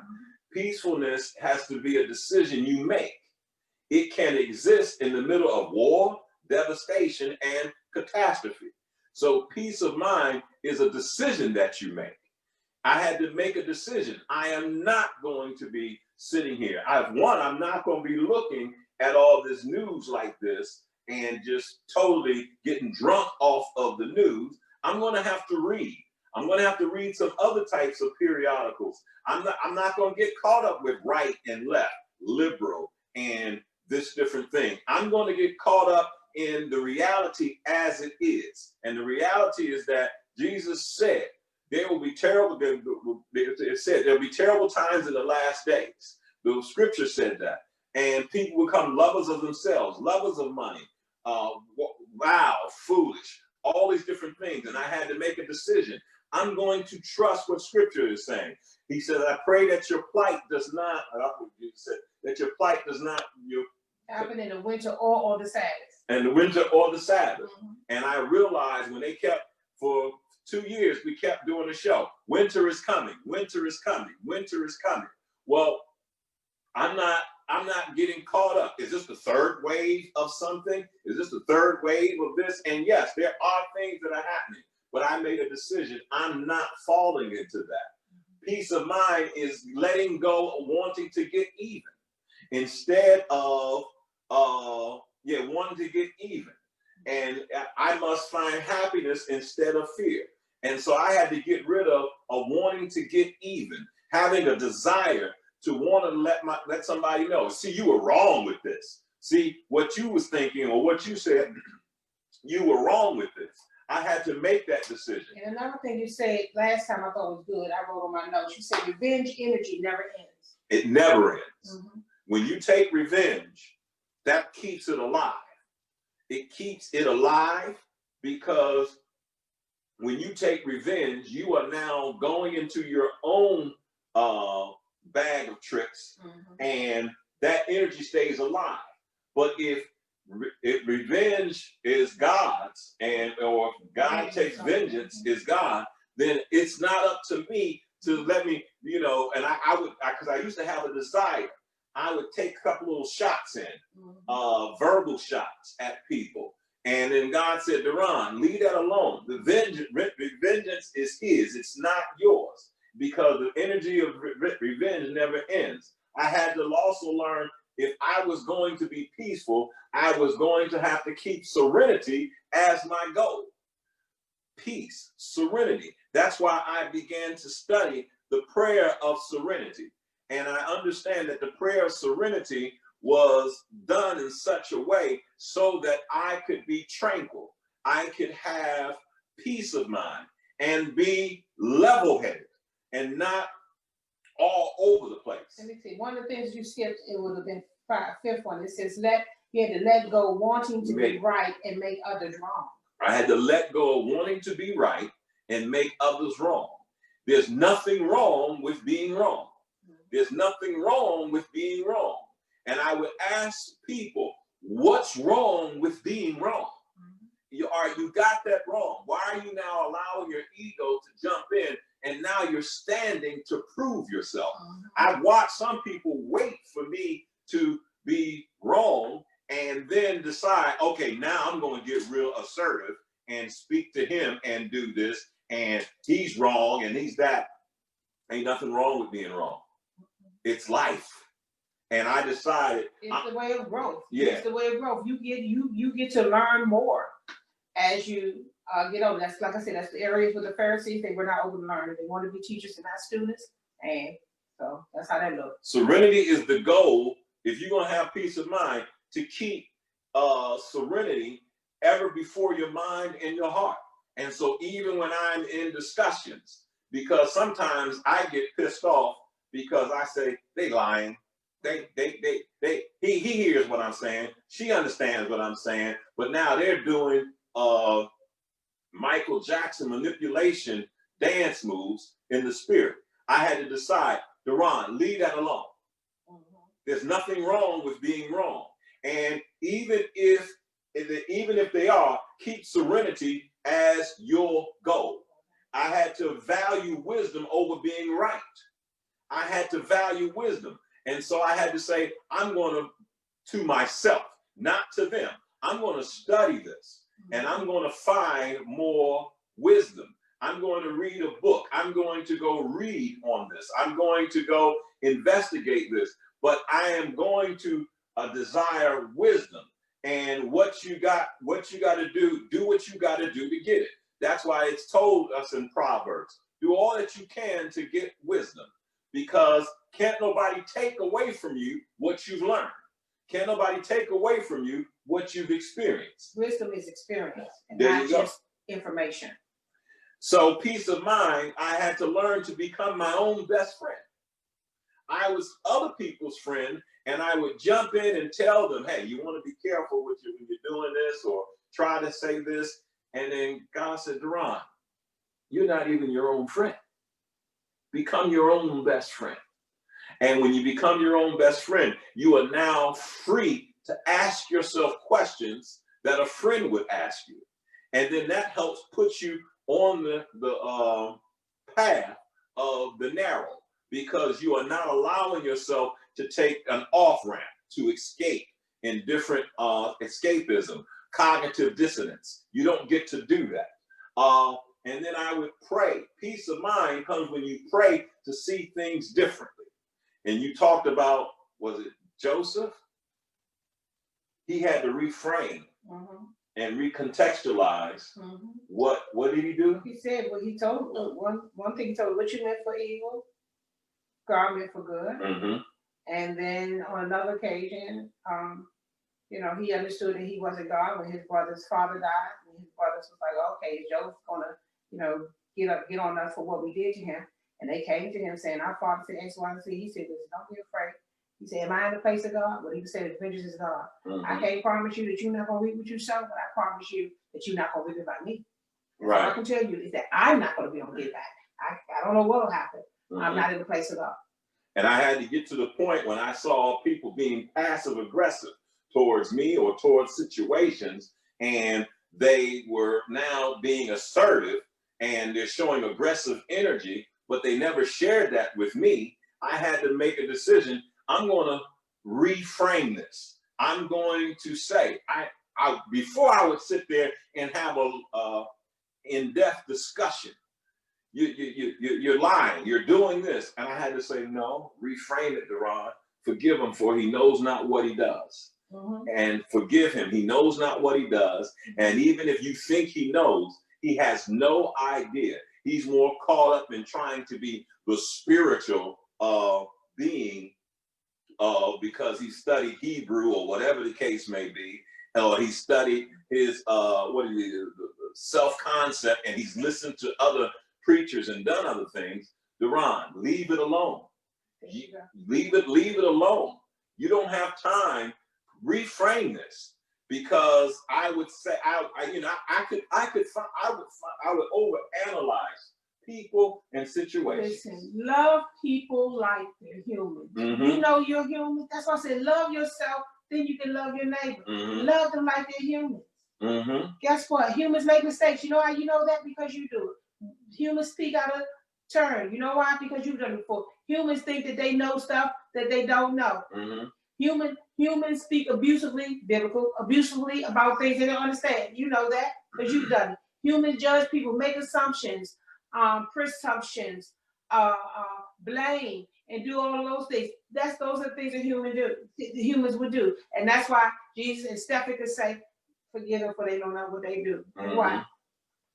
Peacefulness has to be a decision you make. It can exist in the middle of war, devastation, and catastrophe. So peace of mind is a decision that you make. I had to make a decision. I am not going to be sitting here. I'm not going to be looking at all this news like this and just totally getting drunk off of the news. I'm going to have to read. I'm going to have to read some other types of periodicals. I'm not going to get caught up with right and left, liberal, and this different thing. I'm going to get caught up in the reality as it is. And the reality is that Jesus said there will be terrible, it said there'll be terrible times in the last days. The scripture said that. And people will become lovers of themselves, lovers of money, foolish, all these different things. And I had to make a decision. I'm going to trust what scripture is saying. He said, I pray that your plight does not, happen in the winter or the Sabbath. And the winter or the Sabbath. And I realized when they kept, for 2 years, we kept doing the show. Winter is coming, winter is coming, winter is coming. Well, I'm not getting caught up. Is this the third wave of something? Is this the third wave of this? And yes, there are things that are happening, but I made a decision. I'm not falling into that. Peace of mind is letting go of wanting to get even instead of wanting to get even. And I must find happiness instead of fear. And so I had to get rid of wanting to get even, having a desire to want to let somebody know, see, you were wrong with this. See, what you was thinking or what you said, you were wrong with this. I had to make that decision. And another thing you said last time I thought was good, I wrote on my notes, you said revenge energy never ends. It never ends. When you take revenge, that keeps it alive. It keeps it alive because when you take revenge, you are now going into your own bag of tricks, and that energy stays alive. But if revenge is God's, or God takes vengeance is God, then it's not up to me to let me, and I would, because I used to have a desire, I would take a couple little shots in, verbal shots at people. And then God said, Deron, leave that alone. The vengeance is his, it's not yours. Because the energy of revenge never ends. I had to also learn, if I was going to be peaceful, I was going to have to keep serenity as my goal. Peace, serenity. That's why I began to study the prayer of serenity. And I understand that the prayer of serenity was done in such a way so that I could be tranquil. I could have peace of mind and be level-headed and not all over the place. Let me see. One of the things you skipped, it would have been fifth one. It says you had to let go wanting to be right and make others wrong. I had to let go of wanting to be right and make others wrong. There's nothing wrong with being wrong. There's nothing wrong with being wrong. And I would ask people, what's wrong with being wrong? You got that wrong. Why are you now allowing your ego to jump in? And now you're standing to prove yourself. I've watched some people wait for me to be wrong and then decide, okay, now I'm going to get real assertive and speak to him and do this. And he's wrong and he's that. Ain't nothing wrong with being wrong. It's life. And I decided it's the way of growth. Yeah. It's the way of growth. You get to learn more as you get older. That's, like I said, that's the areas with the Pharisees. They were not open to learning. They want to be teachers and not students. And so that's how that looks. Serenity is the goal. If you're going to have peace of mind, to keep serenity ever before your mind and your heart. And so even when I'm in discussions, because sometimes I get pissed off because I say, they lying. He hears what I'm saying. She understands what I'm saying. But now they're doing Michael Jackson manipulation dance moves in the spirit. I had to decide, Deron, leave that alone. There's nothing wrong with being wrong. And even if they are, keep serenity as your goal. I had to value wisdom over being right. I had to value wisdom. And so I had to say, I'm going to myself, not to them. I'm going to study this and I'm going to find more wisdom. I'm going to read a book. I'm going to go read on this. I'm going to go investigate this. But I am going to desire wisdom. And what you got to do what you got to do to get it. That's why it's told us in Proverbs, do all that you can to get wisdom, because can't nobody take away from you what you've learned. Can't nobody take away from you what you've experienced. Wisdom is experience, and there not just information. So peace of mind, I had to learn to become my own best friend. I was other people's friend, and I would jump in and tell them, hey, you want to be careful when you're doing this, or try to say this. And then God said, Deron, you're not even your own friend. Become your own best friend. And when you become your own best friend, you are now free to ask yourself questions that a friend would ask you. And then that helps put you on the path of the narrow, because you are not allowing yourself to take an off-ramp to escape in different escapism, cognitive dissonance. You don't get to do that. And then I would pray. Peace of mind comes when you pray to see things differently. And you talked about, was it Joseph? He had to reframe and recontextualize. What did he do? He said, well, he told one thing. He told, what you meant for evil, God meant for good. And then on another occasion, he understood that he wasn't God when his brother's father died. And his brothers was like, okay, Joe's gonna, get on us for what we did to him. And they came to him saying, our father said X, Y, and Z. He said, don't be afraid. He said, am I in the place of God? Well, he said, vengeance is God. I can't promise you that you're not gonna reap what you sow, but I promise you that you're not gonna reap it by me. Right. All I can tell you is that I'm not gonna be able to get back. I don't know what will happen. I'm not in the place of God. And I had to get to the point when I saw people being passive aggressive towards me or towards situations, and they were now being assertive and they're showing aggressive energy, but they never shared that with me. I had to make a decision. I'm going to reframe this. I'm going to say, before I would sit there and have a in-depth discussion, you're lying, you're doing this. And I had to say, no, reframe it, Deron. Forgive him, for he knows not what he does. And forgive him. He knows not what he does. And even if you think he knows, he has no idea. He's more caught up in trying to be the spiritual being because he studied Hebrew or whatever the case may be, or he studied his self-concept, and he's listened to other preachers and done other things. Deron, leave it alone. Leave it alone. You don't have time. Reframe this, because I would say I would overanalyze people and situations. Listen, love people like they're human. You know you're human. That's why I said love yourself, then you can love your neighbor. Love them like they're humans. Guess what? Humans make mistakes. You know how you know that? Because you do it. Humans speak out of turn. You know why? Because you've done it before. Humans think that they know stuff that they don't know. Humans speak abusively about things they don't understand. You know that because you've done it. Humans judge people, make assumptions, presumptions, blame, and do all of those things. Those are the things that humans would do. And that's why Jesus and Stephen could say, forgive them for they don't know what they do. Why?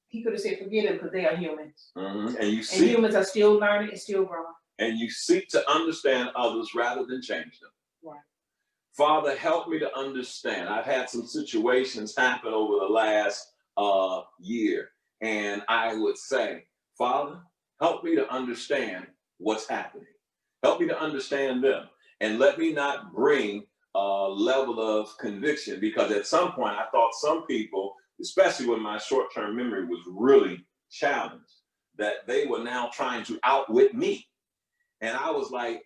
He could have said, forgive them because they are humans. And humans are still learning and still growing. And you seek to understand others rather than change them. Right. Father, help me to understand. I've had some situations happen over the last year, and I would say, Father, help me to understand what's happening. Help me to understand them. and let me not bring a level of conviction, because at some point I thought some people, especially when my short-term memory was really challenged, that they were now trying to outwit me. And I was like,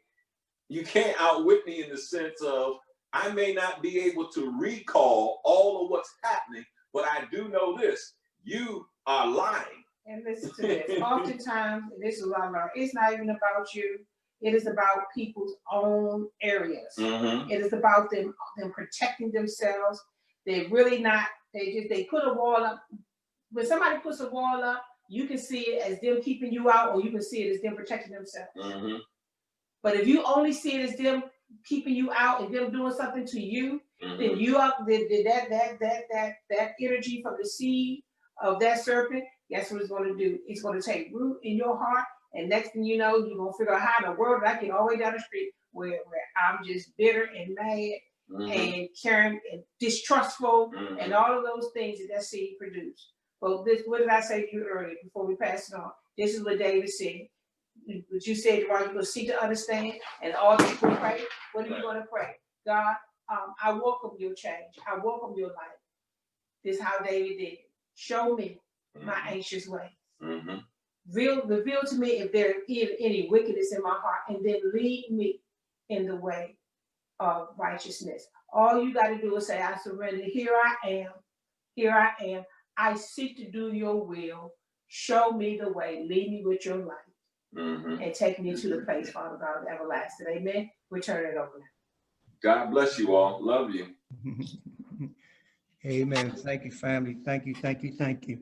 you can't outwit me in the sense of I may not be able to recall all of what's happening, but I do know this: you are lying. And listen to this. Oftentimes, this is what I learned. It's not even about you. It is about people's own areas. Mm-hmm. It is about them protecting themselves. They're really not. They put a wall up. When somebody puts a wall up, you can see it as them keeping you out, or you can see it as them protecting themselves. Mm-hmm. But if you only see it as them keeping you out and them doing something to you, mm-hmm. then you up that energy from the seed of that serpent. Guess what it's going to do? It's going to take root in your heart, and next thing you know, you're going to figure out how in the world I get all the way down the street where I'm just bitter and mad, mm-hmm. and caring and distrustful, mm-hmm. and all of those things that seed produced. But this, what did I say to you earlier before we pass it on? This is what David said. What you said, right? You're going to seek to understand, and all people pray. What are you going to pray? God, I welcome your change. I welcome your life. This is how David did it. Show me my anxious ways. Mm-hmm. Reveal to me if there is any wickedness in my heart, and then lead me in the way of righteousness. All you got to do is say, I surrender. Here I am. Here I am. I seek to do your will. Show me the way. Lead me with your light. Mm-hmm. And take me to the place, Father God, of everlasting. Amen. We turn it over now. God bless you all. Love you. Amen. Thank you, family. Thank you. Thank you. Thank you.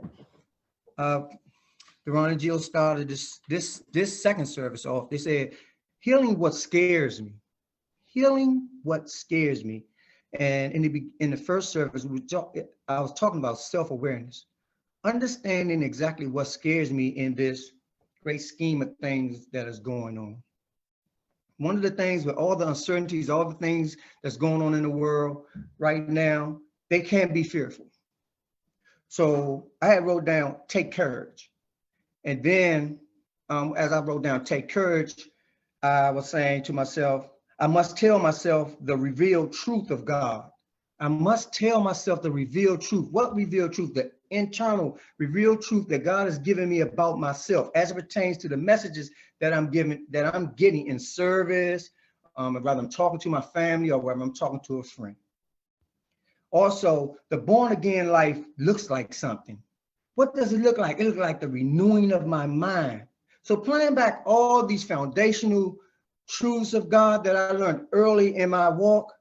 Deron and Jill started this second service off. They said, healing what scares me. Healing what scares me. And in the first service, I was talking about self-awareness, understanding exactly what scares me in this great scheme of things that is going on. One of the things with all the uncertainties, all the things that's going on in the world right now, they can be fearful. So I had wrote down, take courage. And then as I wrote down, take courage, I was saying to myself, I must tell myself the revealed truth of God. I must tell myself the revealed truth. What revealed truth? The internal revealed truth that God has given me about myself as it pertains to the messages that I'm getting in service, whether I'm talking to my family or whether I'm talking to a friend. Also, the born again life looks like something. What does it look like? It looks like the renewing of my mind. So playing back all these foundational truths of God that I learned early in my walk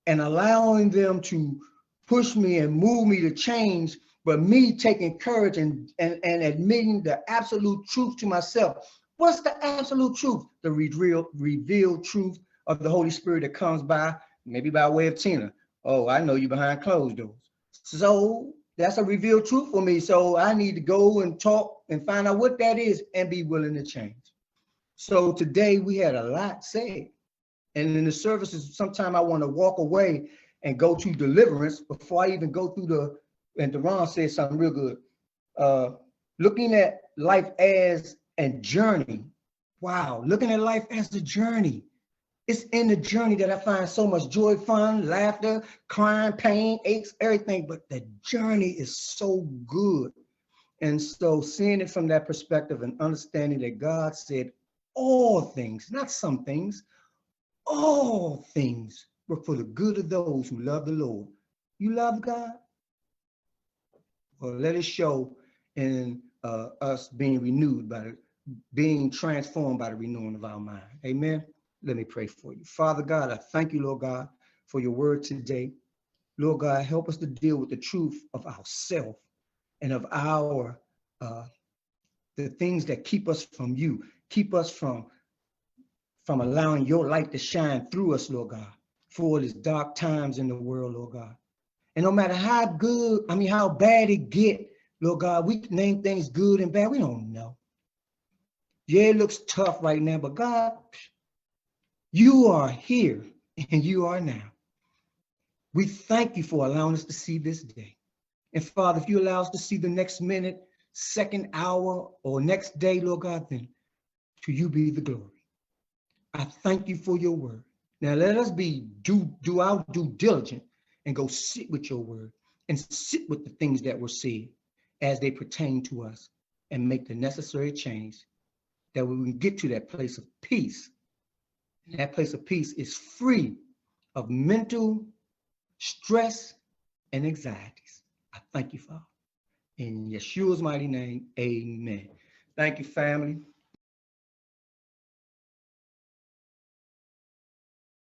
and allowing them to push me and move me to change, but me taking courage and admitting the absolute truth to myself. What's the absolute truth? The revealed truth of the Holy Spirit that comes by, maybe by way of Tina. Oh, I know you behind closed doors. So that's a revealed truth for me. So I need to go and talk and find out what that is and be willing to change. So today we had a lot said. And in the services, sometimes I want to walk away and go to deliverance before I even go through and Deron said something real good. Looking at life as a journey. Wow, looking at life as a journey. It's in the journey that I find so much joy, fun, laughter, crying, pain, aches, everything. But the journey is so good. And so seeing it from that perspective and understanding that God said all things, not some things, all things were for the good of those who love the Lord. You love God? Well, let it show in us being renewed being transformed by the renewing of our mind. Amen. Let me pray for you. Father God, I thank you, Lord God, for your word today. Lord God, help us to deal with the truth of ourselves and of our the things that keep us from you, keep us from allowing your light to shine through us, Lord God, for these dark times in the world, Lord God. And no matter how bad it get, Lord God, we name things good and bad. We don't know. Yeah, it looks tough right now, but God, you are here and you are now. We thank you for allowing us to see this day. And Father, if you allow us to see the next minute, second hour, or next day, Lord God, then to you be the glory. I thank you for your word. Now let us do our due diligence and go sit with your word and sit with the things that were said as they pertain to us and make the necessary change that we can get to that place of peace. And that place of peace is free of mental stress and anxieties. I thank you, Father. In Yeshua's mighty name, amen. Thank you, family.